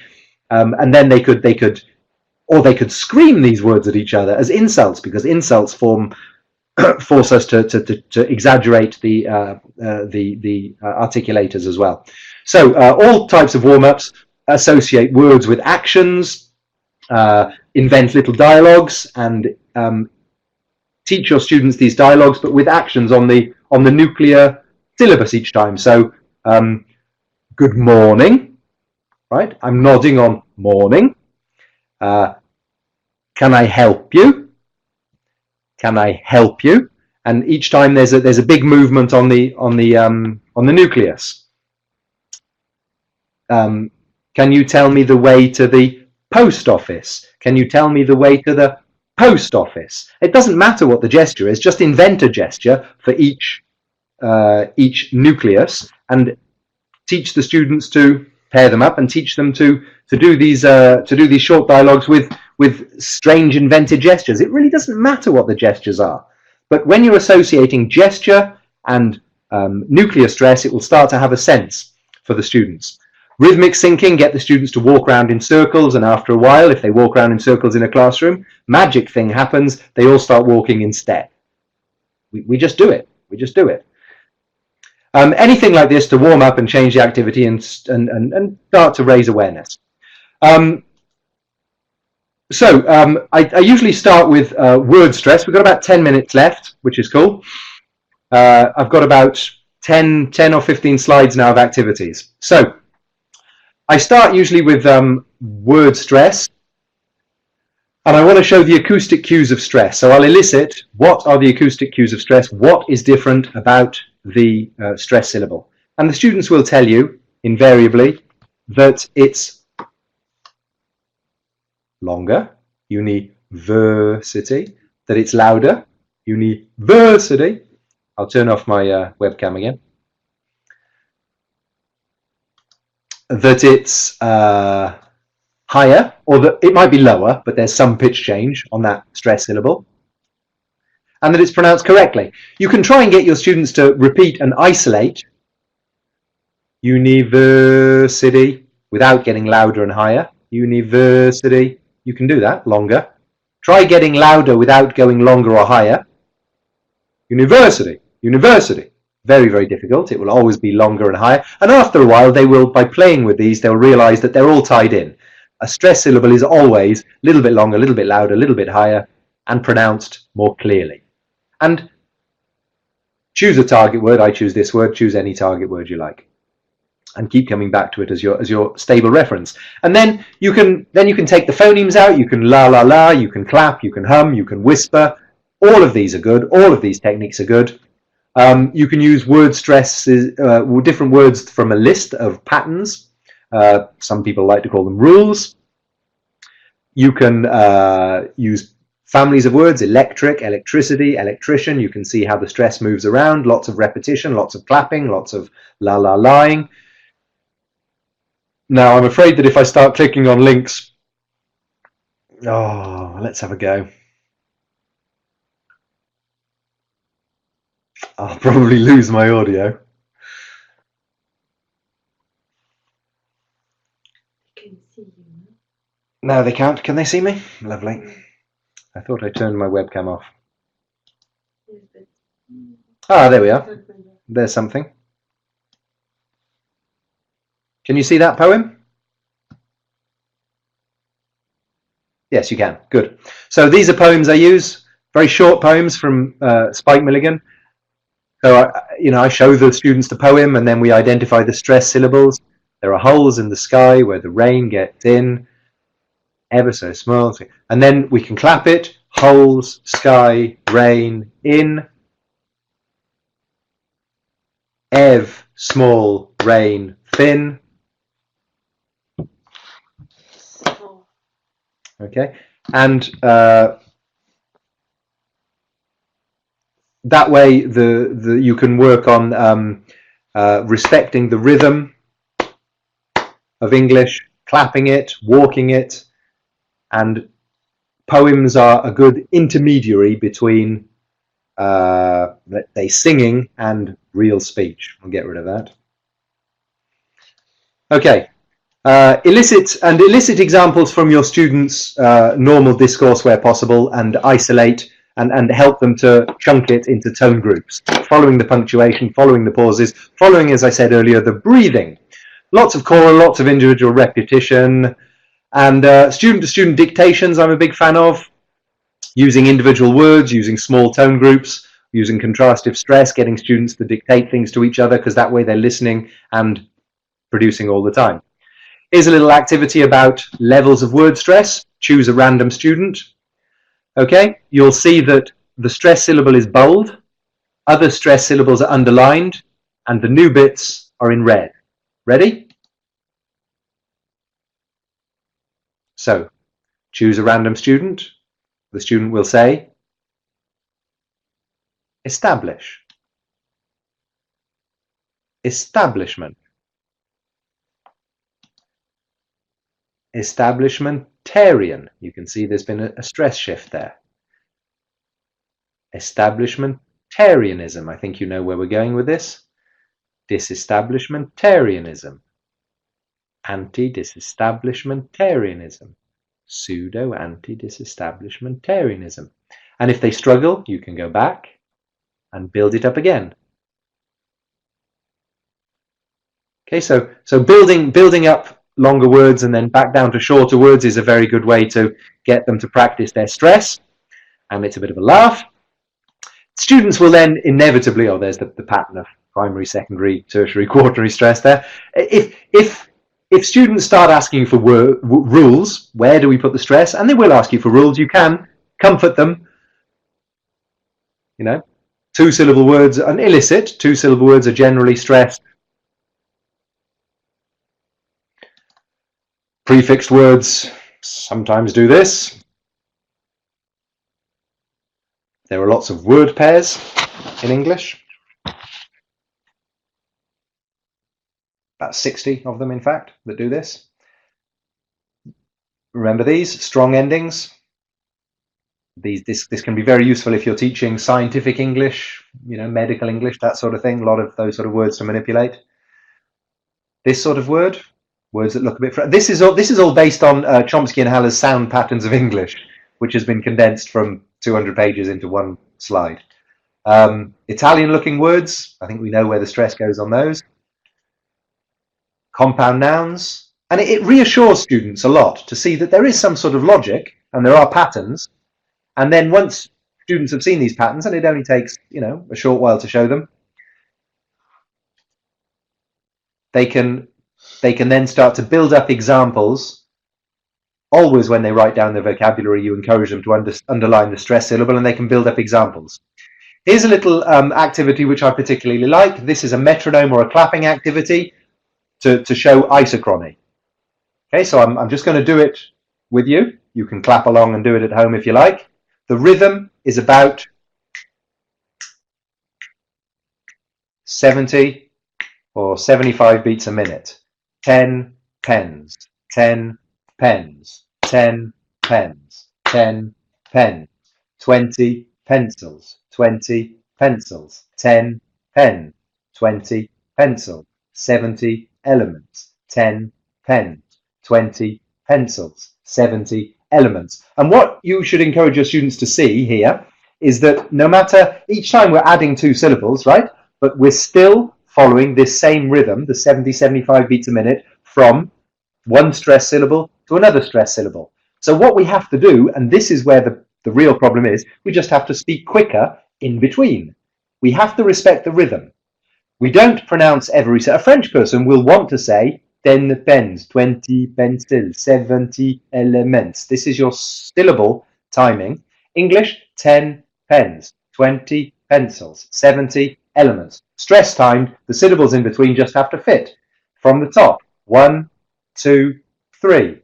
[SPEAKER 1] and then they could scream these words at each other as insults, because insults force us to exaggerate the articulators as well. So all types of warm-ups associate words with actions, invent little dialogues, and teach your students these dialogues, but with actions on the nuclear syllabus each time. So good morning, right? I'm nodding on morning. Can I help you? Can I help you? And each time there's a big movement on the nucleus. Can you tell me the way to the post office? Can you tell me the way to the post office? It doesn't matter what the gesture is. Just invent a gesture for each nucleus and teach the students to pair them up and teach them to do these short dialogues with strange invented gestures. It really doesn't matter what the gestures are, but when you're associating gesture and nuclear stress, it will start to have a sense for the students. Rhythmic syncing, get the students to walk around in circles, and after a while, if they walk around in circles in a classroom, magic thing happens, they all start walking in step. We just do it. We just do it. Anything like this to warm up and change the activity and start to raise awareness. I usually start with word stress. We've got about 10 minutes left, which is cool. I've got about 10 or 15 slides now of activities. So I start usually with word stress, and I want to show the acoustic cues of stress. So I'll elicit what are the acoustic cues of stress, what is different about the stress syllable. And the students will tell you, invariably, that it's longer, university, that it's louder, university. I'll turn off my webcam again. That it's higher, or that it might be lower, but there's some pitch change on that stress syllable. And that it's pronounced correctly. You can try and get your students to repeat and isolate university without getting louder and higher. University. You can do that, longer. Try getting louder without going longer or higher. University, university. Very, very difficult. It will always be longer and higher. And after a while, they will, by playing with these, they'll realize that they're all tied in. A stress syllable is always a little bit longer, a little bit louder, a little bit higher, and pronounced more clearly. And choose a target word. I choose this word. Choose any target word you like, and keep coming back to it as your stable reference. And then you can take the phonemes out. You can la la la. You can clap. You can hum. You can whisper. All of these are good. All of these techniques are good. You can use word stresses, different words from a list of patterns. Some people like to call them rules. You can use families of words: electric, electricity, electrician. You can see how the stress moves around. Lots of repetition, lots of clapping, lots of la la laing. Now, I'm afraid that if I start clicking on links, oh, let's have a go. I'll probably lose my audio.
[SPEAKER 3] Can see you.
[SPEAKER 1] No, they can't. Can they see me? Lovely. I thought I turned my webcam off.
[SPEAKER 3] Yes, but
[SPEAKER 1] Ah, there we are. There's something. Can you see that poem? Yes, you can. Good. So these are poems I use, very short poems from Spike Milligan. So I show the students the poem, and then we identify the stress syllables. There are holes in the sky where the rain gets in, ever so small, and then we can clap it. Holes, sky, rain, in, ev, small, rain, thin.
[SPEAKER 3] oh,
[SPEAKER 1] Okay, and that way you can work on respecting the rhythm of English, clapping it, walking it, and poems are a good intermediary between, let's say, singing and real speech. I'll get rid of that. Okay. Elicit examples from your students' normal discourse where possible, and isolate and help them to chunk it into tone groups, following the punctuation, following the pauses, following, as I said earlier, the breathing. Lots of choral, lots of individual repetition, and student-to-student dictations I'm a big fan of, using individual words, using small tone groups, using contrastive stress, getting students to dictate things to each other, because that way they're listening and producing all the time. Here's a little activity about levels of word stress. Choose a random student. Okay, you'll see that the stress syllable is bold, other stress syllables are underlined, and the new bits are in red. Ready? So, choose a random student. The student will say, establish, establishment, establishmentarian. You can see there's been a stress shift there. Establishmentarianism. I think you know where we're going with this. Disestablishmentarianism. Anti-disestablishmentarianism. Pseudo-anti-disestablishmentarianism. And if they struggle, you can go back and build it up again. Okay, so building up longer words and then back down to shorter words is a very good way to get them to practice their stress. And it's a bit of a laugh. Students will then inevitably, oh, there's the pattern of primary, secondary, tertiary, quaternary stress there. If students start asking for rules, where do we put the stress? And they will ask you for rules. You can comfort them. You know, two-syllable words are illicit. Two-syllable words are generally stressed. Prefixed words sometimes do this. There are lots of word pairs in English. About 60 of them, in fact, that do this. Remember these strong endings. This can be very useful if you're teaching scientific English, medical English, that sort of thing. A lot of those sort of words to manipulate. This sort of word, words that look a bit. This is all based on Chomsky and Haller's Sound Patterns of English, which has been condensed from 200 pages into one slide. Italian-looking words. I think we know where the stress goes on those. Compound nouns, and it reassures students a lot to see that there is some sort of logic and there are patterns. And then once students have seen these patterns, and it only takes a short while to show them, they can then start to build up examples. Always when they write down their vocabulary, you encourage them to underline the stress syllable, and they can build up examples. Here's a little activity which I particularly like. This is a metronome or a clapping activity to show isochrony. Okay, so I'm just going to do it with you. You can clap along and do it at home if you like. The rhythm is about 70 or 75 beats a minute. 10, pens, 10 pens, 10 pens, 10 pens, 20 pencils, 20 pencils, 10 pens, 20 pencils, 70 elements, 10 pens, 20 pencils, 70 elements. And what you should encourage your students to see here is that no matter, each time we're adding 2 syllables, right? But we're still following this same rhythm, the 70, 75 beats a minute, from one stress syllable to another stress syllable. So what we have to do, and this is where the real problem is, we just have to speak quicker in between. We have to respect the rhythm. We don't pronounce every, a French person will want to say 10 pens, 20 pencils, 70 elements. This is your syllable timing. English, 10 pens, 20 pencils, 70 elements. Stress timed, the syllables in between just have to fit. From the top, 1, 2, 3,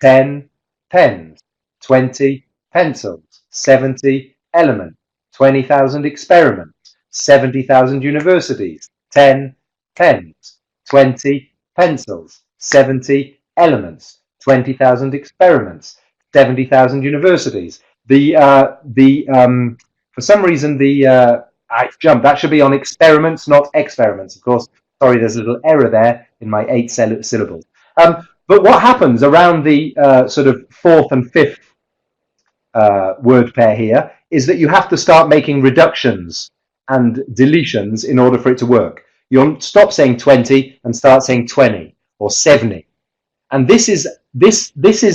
[SPEAKER 1] 10 pens, 20 pencils, 70 elements, 20,000 experiments, 70,000 universities, 10 pens, 20 pencils, 70 elements, 20,000 experiments, 70,000 universities. For some reason I jumped. That should be on experiments, not experiments. Of course, sorry, there's a little error there in my 8 syllables. But what happens around the sort of 4th and 5th word pair here is that you have to start making reductions and deletions in order for it to work. You'll stop saying 20 and start saying 20 or 70. And this is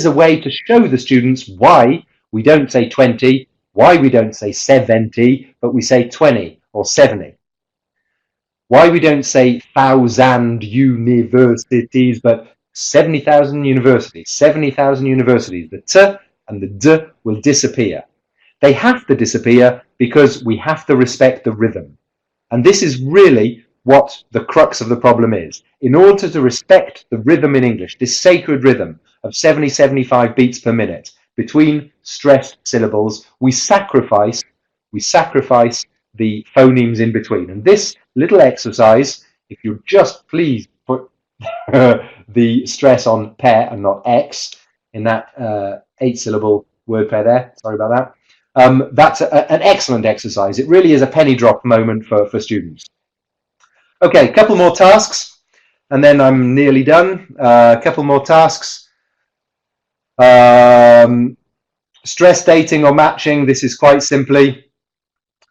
[SPEAKER 1] a way to show the students why we don't say 20, why we don't say 70, but we say 20 or 70. Why we don't say 1,000 universities, but 70,000 universities, 70,000 universities. The t and the d will disappear. They have to disappear because we have to respect the rhythm. And this is really what the crux of the problem is. In order to respect the rhythm in English, this sacred rhythm of 70, 75 beats per minute between stressed syllables, we sacrifice the phonemes in between. And this little exercise, if you just please put the stress on pair and not X in that 8-syllable word pair there, sorry about that. That's an excellent exercise. It really is a penny drop moment for students. Okay, a couple more tasks, and then I'm nearly done. A couple more tasks. Stress dating or matching. This is quite simply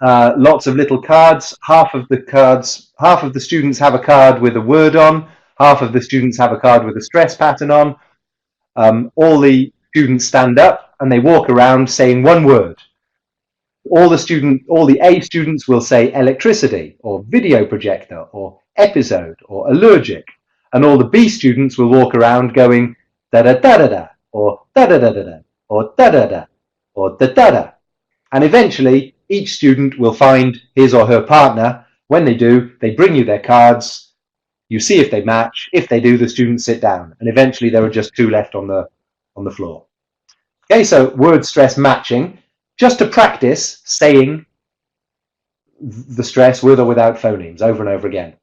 [SPEAKER 1] lots of little cards. Half of the students have a card with a word on. Half of the students have a card with a stress pattern on. All the students stand up and they walk around saying one word. All the A students will say electricity or video projector or episode or allergic, and all the B students will walk around going da da da da da or da da da da da or da da da or da da da, and eventually each student will find his or her partner. When they do, they bring you their cards. You see if they match. If they do, the students sit down, and eventually there are just 2 left on the floor. Okay, so word stress matching. Just to practice saying the stress with or without phonemes over and over again.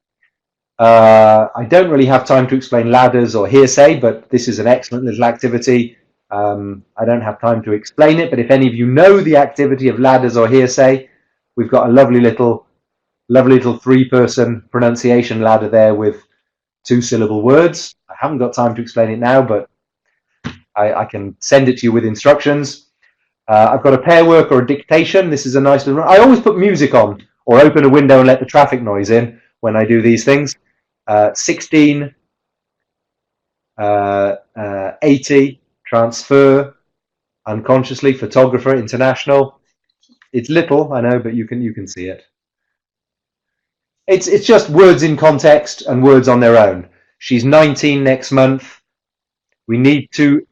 [SPEAKER 1] I don't really have time to explain ladders or hearsay, but this is an excellent little activity. I don't have time to explain it, but if any of you know the activity of ladders or hearsay, we've got a lovely little 3-person pronunciation ladder there with 2-syllable words. I haven't got time to explain it now, but I can send it to you with instructions. I've got a pair work or a dictation. This is a nice little. I always put music on or open a window and let the traffic noise in when I do these things. 16, 80, transfer, unconsciously, photographer, international. It's little, I know, but you can see it. It's just words in context and words on their own. She's 19 next month. We need to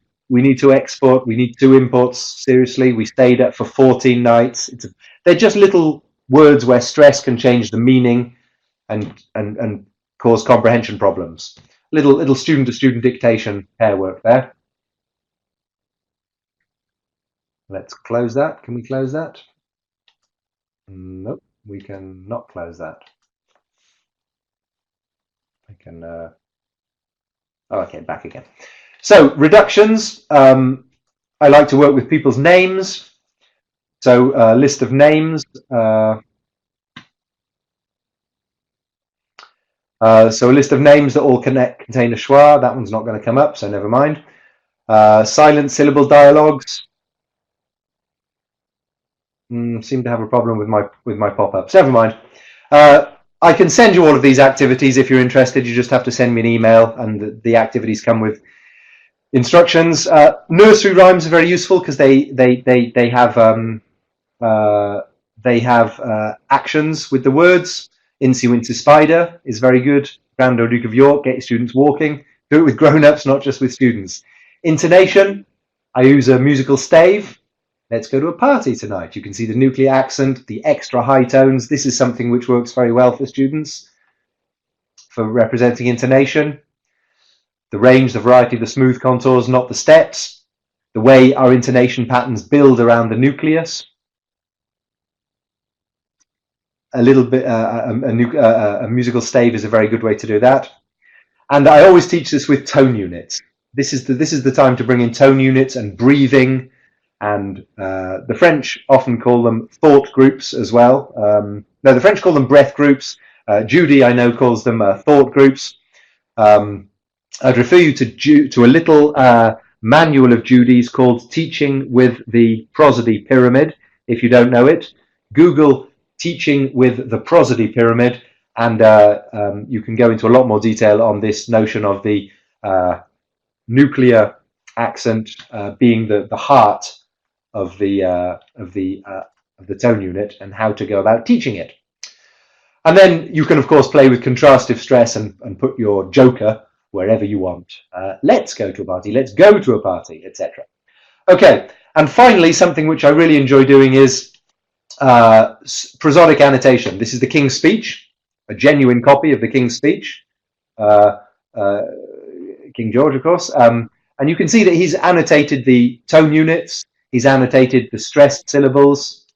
[SPEAKER 1] export. We need 2 imports. Seriously, we stayed up for 14 nights. They're just little words where stress can change the meaning and cause comprehension problems. Little student-to-student dictation pair work there. Let's close that. Can we close that? Nope, we can not close that. I can Oh, okay, back again. So reductions. I like to work with people's names. So a list of names. So a list of names that all contain a schwa. That one's not going to come up, so never mind. Silent syllable dialogues. Seem to have a problem with my pop-ups. Never mind. I can send you all of these activities if you're interested. You just have to send me an email, and the activities come with instructions. Nursery rhymes are very useful because they have actions with the words. Incy Wincy Spider is very good. Grand Old Duke of York, get your students walking. Do it with grown-ups, not just with students. Intonation, I use a musical stave. Let's go to a party tonight. You can see the nuclear accent, the extra high tones. This is something which works very well for students for representing intonation. The range, the variety, the smooth contours, not the steps. The way our intonation patterns build around the nucleus. A little bit, a musical stave is a very good way to do that. And I always teach this with tone units. This is the time to bring in tone units and breathing. And the French often call them thought groups as well. No, the French call them breath groups. Judy, I know, calls them thought groups. I'd refer you to a little manual of Judy's called Teaching with the Prosody Pyramid. If you don't know it, Google Teaching with the Prosody Pyramid, and you can go into a lot more detail on this notion of the nuclear accent being the heart of the tone unit and how to go about teaching it. And then you can, of course, play with contrastive stress and put your joker wherever you want. Let's go to a party, let's go to a party, etc. Okay, and finally, something which I really enjoy doing is prosodic annotation. This is the King's Speech, a genuine copy of the King's Speech, King George, of course. And you can see that he's annotated the tone units, he's annotated the stressed syllables,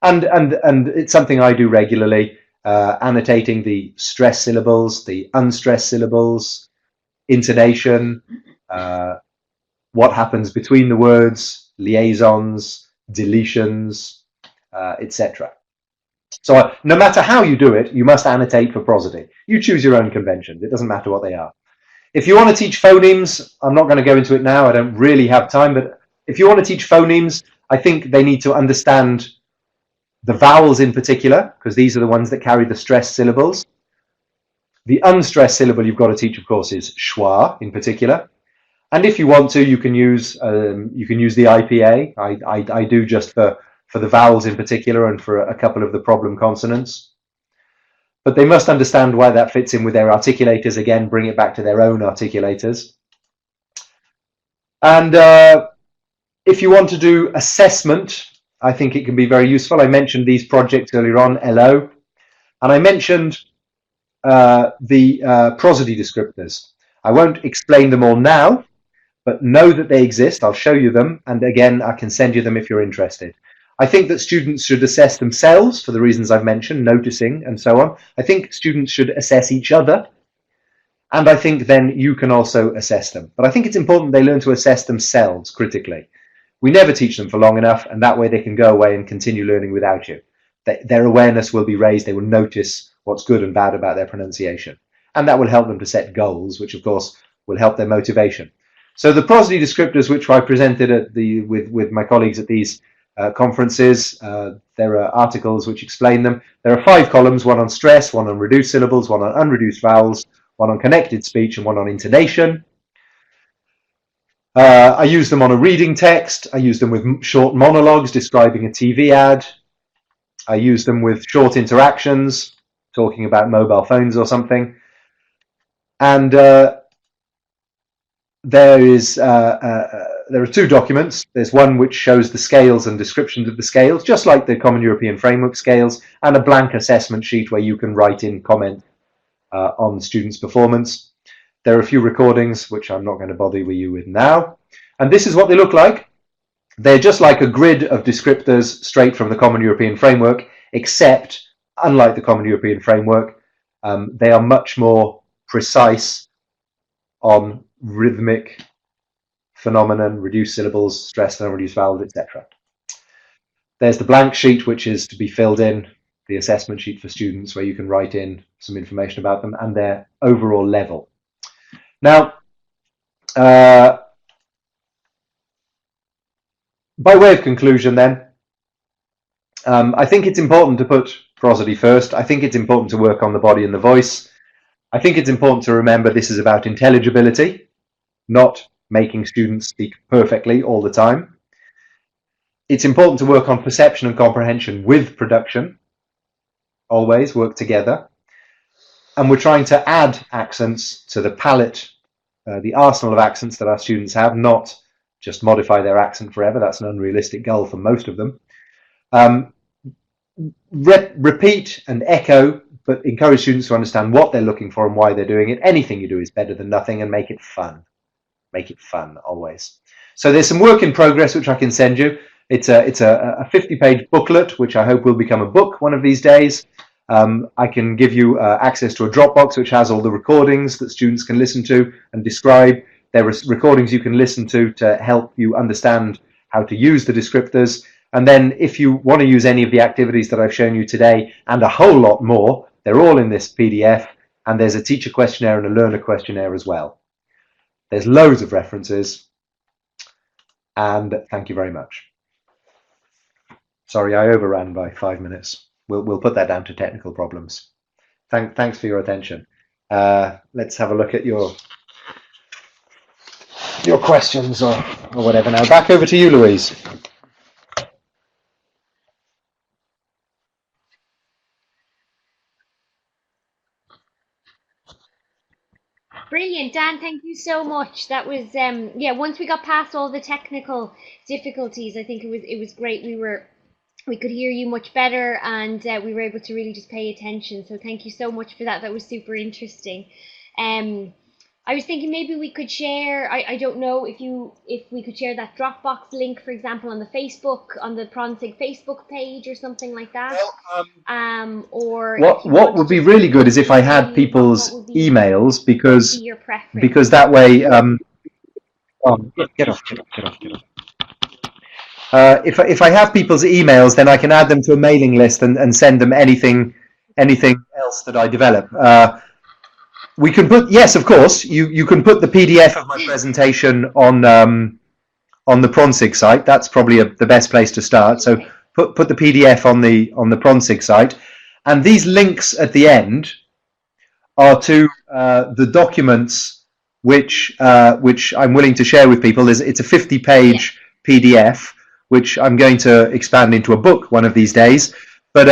[SPEAKER 1] and it's something I do regularly, annotating the stressed syllables, the unstressed syllables, intonation, what happens between the words, liaisons, deletions, etc. So no matter how you do it, you must annotate for prosody. You choose your own conventions. It doesn't matter what they are. If you want to teach phonemes, I'm not going to go into it now. I don't really have time. But if you want to teach phonemes, I think they need to understand the vowels in particular, because these are the ones that carry the stressed syllables. The unstressed syllable you've got to teach, of course, is schwa in particular. And if you want to, you can use the IPA. I do just for the vowels in particular and for a couple of the problem consonants. But they must understand why that fits in with their articulators. Again, bring it back to their own articulators. And if you want to do assessment, I think it can be very useful. I mentioned these projects earlier on, LO, and I mentioned the prosody descriptors. I won't explain them all now, but know that they exist. I'll show you them, and again, I can send you them if you're interested. I think that students should assess themselves for the reasons I've mentioned, noticing and so on. I think students should assess each other, and I think then you can also assess them. But I think it's important they learn to assess themselves critically. We never teach them for long enough, and that way they can go away and continue learning without you. Their awareness will be raised, they will notice what's good and bad about their pronunciation. And that will help them to set goals, which of course will help their motivation. So the prosody descriptors, which I presented at with my colleagues at these conferences, there are articles which explain them. There are 5 columns, one on stress, one on reduced syllables, one on unreduced vowels, one on connected speech, and one on intonation. I use them on a reading text. I use them with short monologues describing a TV ad. I use them with short interactions, talking about mobile phones or something. And there are 2 documents. There's one which shows the scales and descriptions of the scales, just like the Common European Framework scales, and a blank assessment sheet where you can write in comment on students' performance. There are a few recordings, which I'm not going to bother you with now. And this is what they look like. They're just like a grid of descriptors straight from the Common European Framework, except, unlike the Common European Framework, they are much more precise on rhythmic phenomenon, reduced syllables, stressed and unreduced vowels, etc. There's the blank sheet, which is to be filled in, the assessment sheet for students, where you can write in some information about them and their overall level. Now, by way of conclusion then, I think it's important to put prosody first. I think it's important to work on the body and the voice. I think it's important to remember this is about intelligibility, not making students speak perfectly all the time. It's important to work on perception and comprehension with production, always work together. And we're trying to add accents to the palette, the arsenal of accents that our students have, not just modify their accent forever. That's an unrealistic goal for most of them. Repeat and echo, but encourage students to understand what they're looking for and why they're doing it. Anything you do is better than nothing, and make it fun. Make it fun always. So there's some work in progress which I can send you. It's a 50-page booklet, which I hope will become a book one of these days. I can give you access to a Dropbox which has all the recordings that students can listen to and describe. There are recordings you can listen to help you understand how to use the descriptors. And then if you want to use any of the activities that I've shown you today and a whole lot more, they're all in this PDF, and there's a teacher questionnaire and a learner questionnaire as well. There's loads of references, and thank you very much. Sorry, I overran by 5 minutes. We'll put that down to technical problems. Thanks for your attention. Let's have a look at your questions or whatever now. Back over to you, Louise.
[SPEAKER 2] Brilliant, Dan, thank you so much. That was yeah, once we got past all the technical difficulties, I think it was great. We could hear you much better, and we were able to really just pay attention. So thank you so much for that. That was super interesting. I was thinking maybe we could share, I don't know if we could share that Dropbox link, for example, on the Facebook, on the PronSIG Facebook page or something like that. Well, or
[SPEAKER 1] what would be really good is if I had people's emails, because that way get off. If I have people's emails, then I can add them to a mailing list and send them anything else that I develop. We can put, yes, of course, you can put the PDF of my presentation on the PronSIG site. That's probably the best place to start. So put the PDF on the PronSIG site, and these links at the end are to the documents which I'm willing to share with people. It's a 50-page PDF which I'm going to expand into a book one of these days. But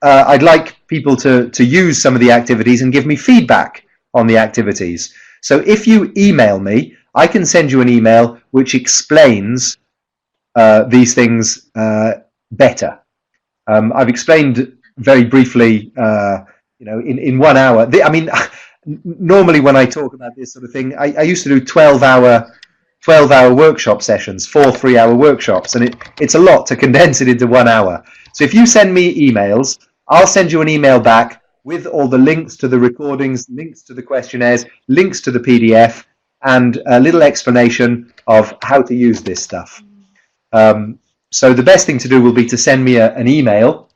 [SPEAKER 1] I'd like people to use some of the activities and give me feedback on the activities. So if you email me, I can send you an email which explains these things better. I've explained very briefly, in 1 hour. I mean, normally when I talk about this sort of thing, I used to do 12-hour workshop sessions, 4 3-hour workshops, and it's a lot to condense it into 1 hour. So if you send me emails, I'll send you an email back with all the links to the recordings, links to the questionnaires, links to the PDF, and a little explanation of how to use this stuff. So the best thing to do will be to send me an email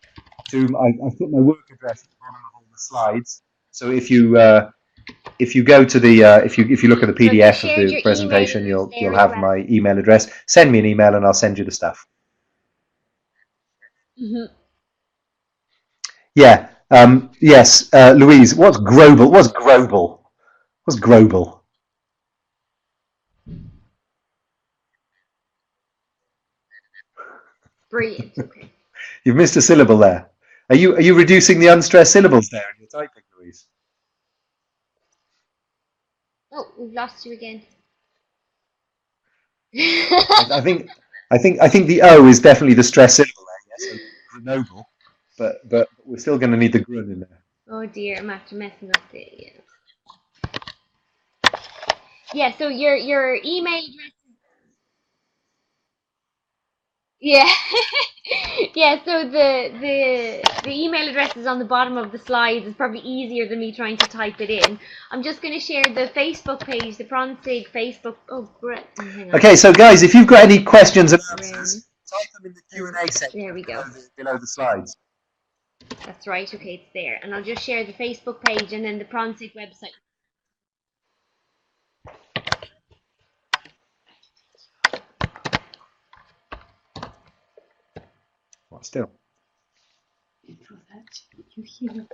[SPEAKER 1] to, I've put my work address at the bottom of all the slides. So if you go to the if you look at the PDF of the presentation, you'll have my email address. Send me an email and I'll send you the stuff. Mm-hmm. Yeah. Yes, Louise. What's Grobel? What's Grobel? What's Grobel?
[SPEAKER 2] Brilliant. Okay.
[SPEAKER 1] You've missed a syllable there. Are you reducing the unstressed syllables there in your typing, Louise?
[SPEAKER 2] Oh, we've lost you again.
[SPEAKER 1] I think the O is definitely the stressed syllable there. Yes, so Grenoble, but we're still going to need the grun in there.
[SPEAKER 2] Oh dear, I'm after messing up the. Yeah. So your email address. Yeah. Yeah, so the email address is on the bottom of the slides. It's probably easier than me trying to type it in. I'm just going to share the Facebook page, the PronSIG Facebook. Oh, great. Oh, hang on.
[SPEAKER 1] Okay, so guys, if you've got any questions and answers, type them in the Q&A section
[SPEAKER 2] There we go.
[SPEAKER 1] below the slides.
[SPEAKER 2] That's right. Okay, it's there. And I'll just share the Facebook page and then the PronSIG website.
[SPEAKER 1] What still?
[SPEAKER 3] For that, you hear.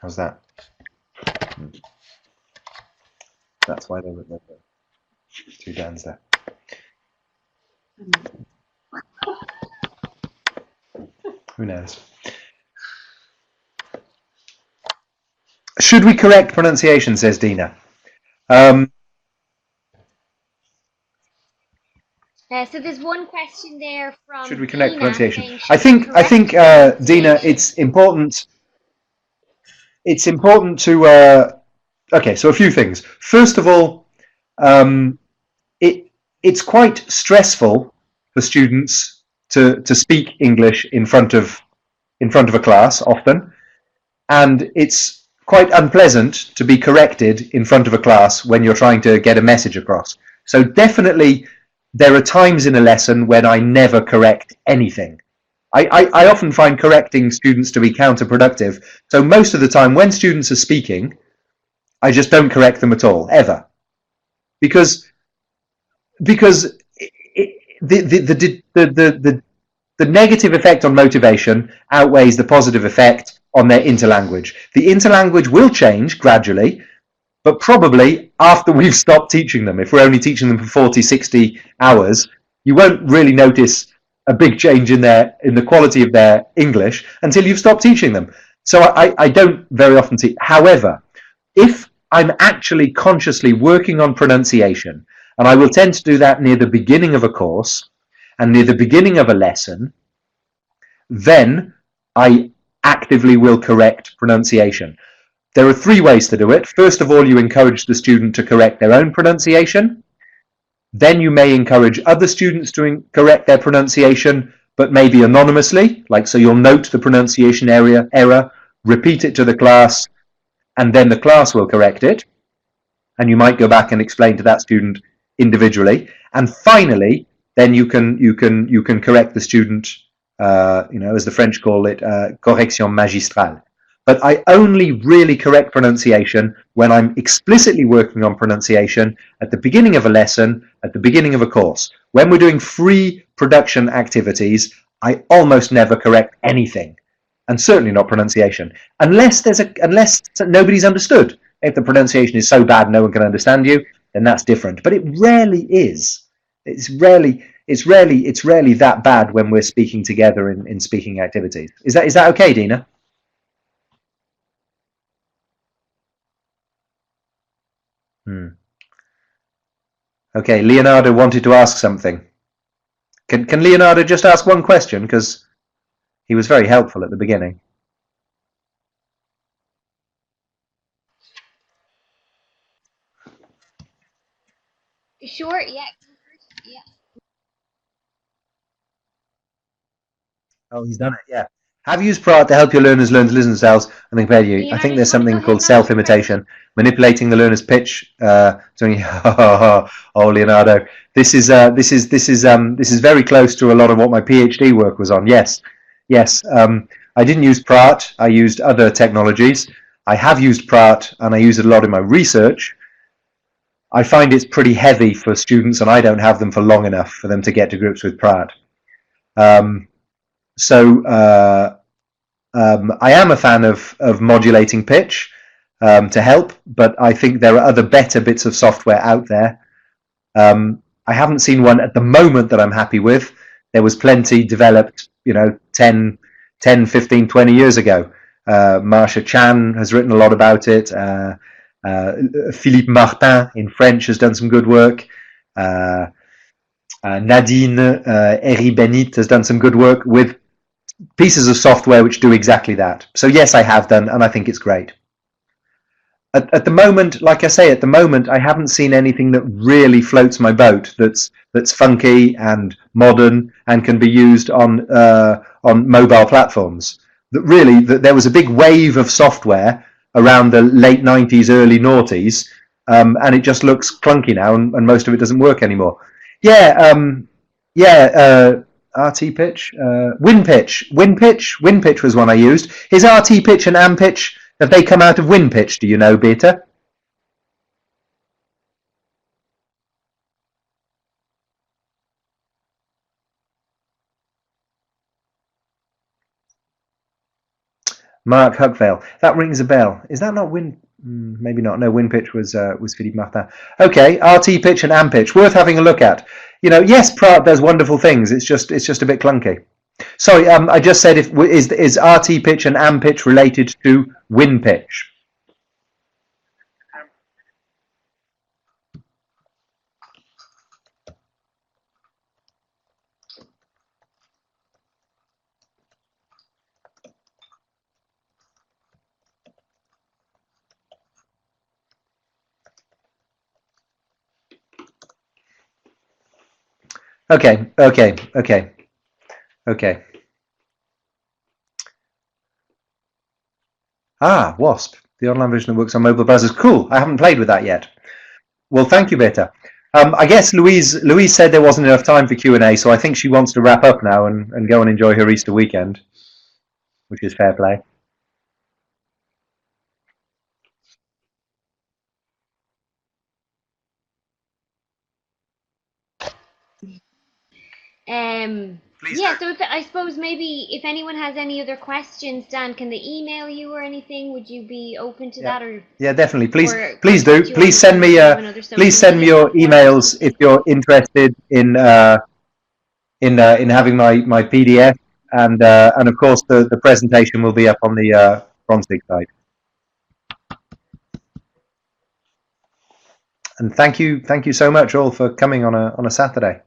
[SPEAKER 1] How's that? That's why there were two Dans there. Who knows? Should we correct pronunciation, says Dina.
[SPEAKER 2] So there's one question there from
[SPEAKER 1] Should we correct
[SPEAKER 2] Dina
[SPEAKER 1] pronunciation?
[SPEAKER 2] saying,
[SPEAKER 1] I think Dina,
[SPEAKER 2] Dina,
[SPEAKER 1] it's important. It's important to okay. So a few things. First of all, it's quite stressful for students to speak English in front of a class often, and it's quite unpleasant to be corrected in front of a class when you're trying to get a message across. So definitely there are times in a lesson when I never correct anything. I often find correcting students to be counterproductive. So most of the time when students are speaking, I just don't correct them at all, ever. Because the negative effect on motivation outweighs the positive effect on their interlanguage. The interlanguage will change gradually, but probably after we've stopped teaching them. If we're only teaching them for 40, 60 hours, you won't really notice a big change in the quality of their English until you've stopped teaching them. So I don't very often see. However, if I'm actually consciously working on pronunciation, and I will tend to do that near the beginning of a course and near the beginning of a lesson, then I actively will correct pronunciation. There are three ways to do it. First of all, you encourage the student to correct their own pronunciation. Then you may encourage other students to correct their pronunciation, but maybe anonymously, like so you'll note the pronunciation error, repeat it to the class, and then the class will correct it. And you might go back and explain to that student individually. And finally, then you can correct the student, as the French call it, correction magistrale. But I only really correct pronunciation when I'm explicitly working on pronunciation at the beginning of a lesson, at the beginning of a course. When we're doing free production activities, I almost never correct anything, and certainly not pronunciation, unless nobody's understood. If the pronunciation is so bad no one can understand you, then that's different. But it rarely is. It's rarely that bad when we're speaking together in speaking activities. Is that okay, Dina? Okay, Leonardo wanted to ask something. Can Leonardo just ask one question, because he was very helpful at the beginning.
[SPEAKER 2] Sure, yeah.
[SPEAKER 1] Oh, he's done it, yeah. Have used Praat to help your learners learn to listen to themselves and compare you.
[SPEAKER 2] Leonardo,
[SPEAKER 1] I think there's
[SPEAKER 2] you wanna
[SPEAKER 1] something
[SPEAKER 2] go
[SPEAKER 1] called
[SPEAKER 2] ahead and ask the
[SPEAKER 1] self-imitation, manipulating the learner's pitch. Oh, Leonardo, this is very close to a lot of what my PhD work was on. Yes. I didn't use Praat. I used other technologies. I have used Praat, and I use it a lot in my research. I find it's pretty heavy for students, and I don't have them for long enough for them to get to grips with Praat. I am a fan of modulating pitch to help, but I think there are other better bits of software out there. I haven't seen one at the moment that I'm happy with. There was plenty developed, 10, 15, 20 years ago. Marsha Chan has written a lot about it. Philippe Martin in French has done some good work. Nadine Eri-Benit has done some good work with pieces of software which do exactly that. So yes, I have done, and I think it's great. At the moment, like I say, at the moment, I haven't seen anything that really floats my boat. That's funky and modern and can be used on mobile platforms. That there was a big wave of software around the late 90s, early noughties, and it just looks clunky now, and most of it doesn't work anymore. Yeah, RT pitch, WinPitch was one I used. Is RT pitch and Am pitch, have they come out of WinPitch? Do you know, Beta? Mark Huckvale. That rings a bell. Is that not Win? Maybe not. No, WinPitch was Philippe Martin. Okay, RT pitch and Am pitch, worth having a look at. You know, yes, Pratt does wonderful things. It's just a bit clunky. Sorry, I just said is RT pitch and Am pitch related to WinPitch? Okay. Ah, Wasp, the online version that works on mobile browsers. Cool. I haven't played with that yet. Well, thank you, Beta. I guess Louise said there wasn't enough time for Q&A, so I think she wants to wrap up now and go and enjoy her Easter weekend, which is fair play.
[SPEAKER 2] Yeah, so I suppose maybe if anyone has any other questions, Dan, can they email you or anything? Would you be open to that? Or
[SPEAKER 1] yeah, definitely. Please do.
[SPEAKER 2] contact you
[SPEAKER 1] Please send me
[SPEAKER 2] please
[SPEAKER 1] send me your emails if you're interested in having my PDF, and of course the presentation will be up on the PronSIG site. And thank you so much all for coming on a Saturday.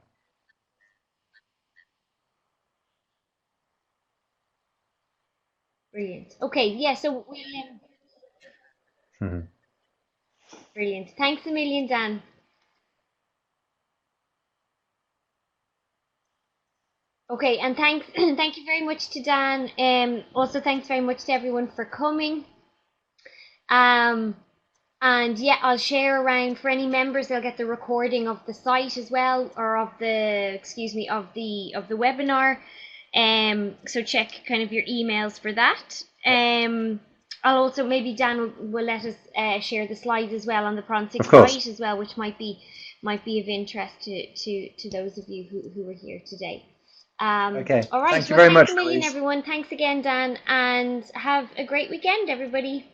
[SPEAKER 2] Brilliant. Okay, yeah, so we'll brilliant. Thanks a million, Dan. Okay, and thanks thank you very much to Dan. Also thanks very much to everyone for coming. And yeah, I'll share around for any members. They'll get the recording of the site as well, or of the of the webinar. So check kind of your emails for that. I'll also, maybe Dan will let us share the slides as well on the PronSIG site as well, which might be of interest to those of you who are here today.
[SPEAKER 1] Okay.
[SPEAKER 2] All right.
[SPEAKER 1] Thank you very much,
[SPEAKER 2] thanks a million,
[SPEAKER 1] Louise.
[SPEAKER 2] everyone. Thanks again, Dan, and have a great weekend, everybody.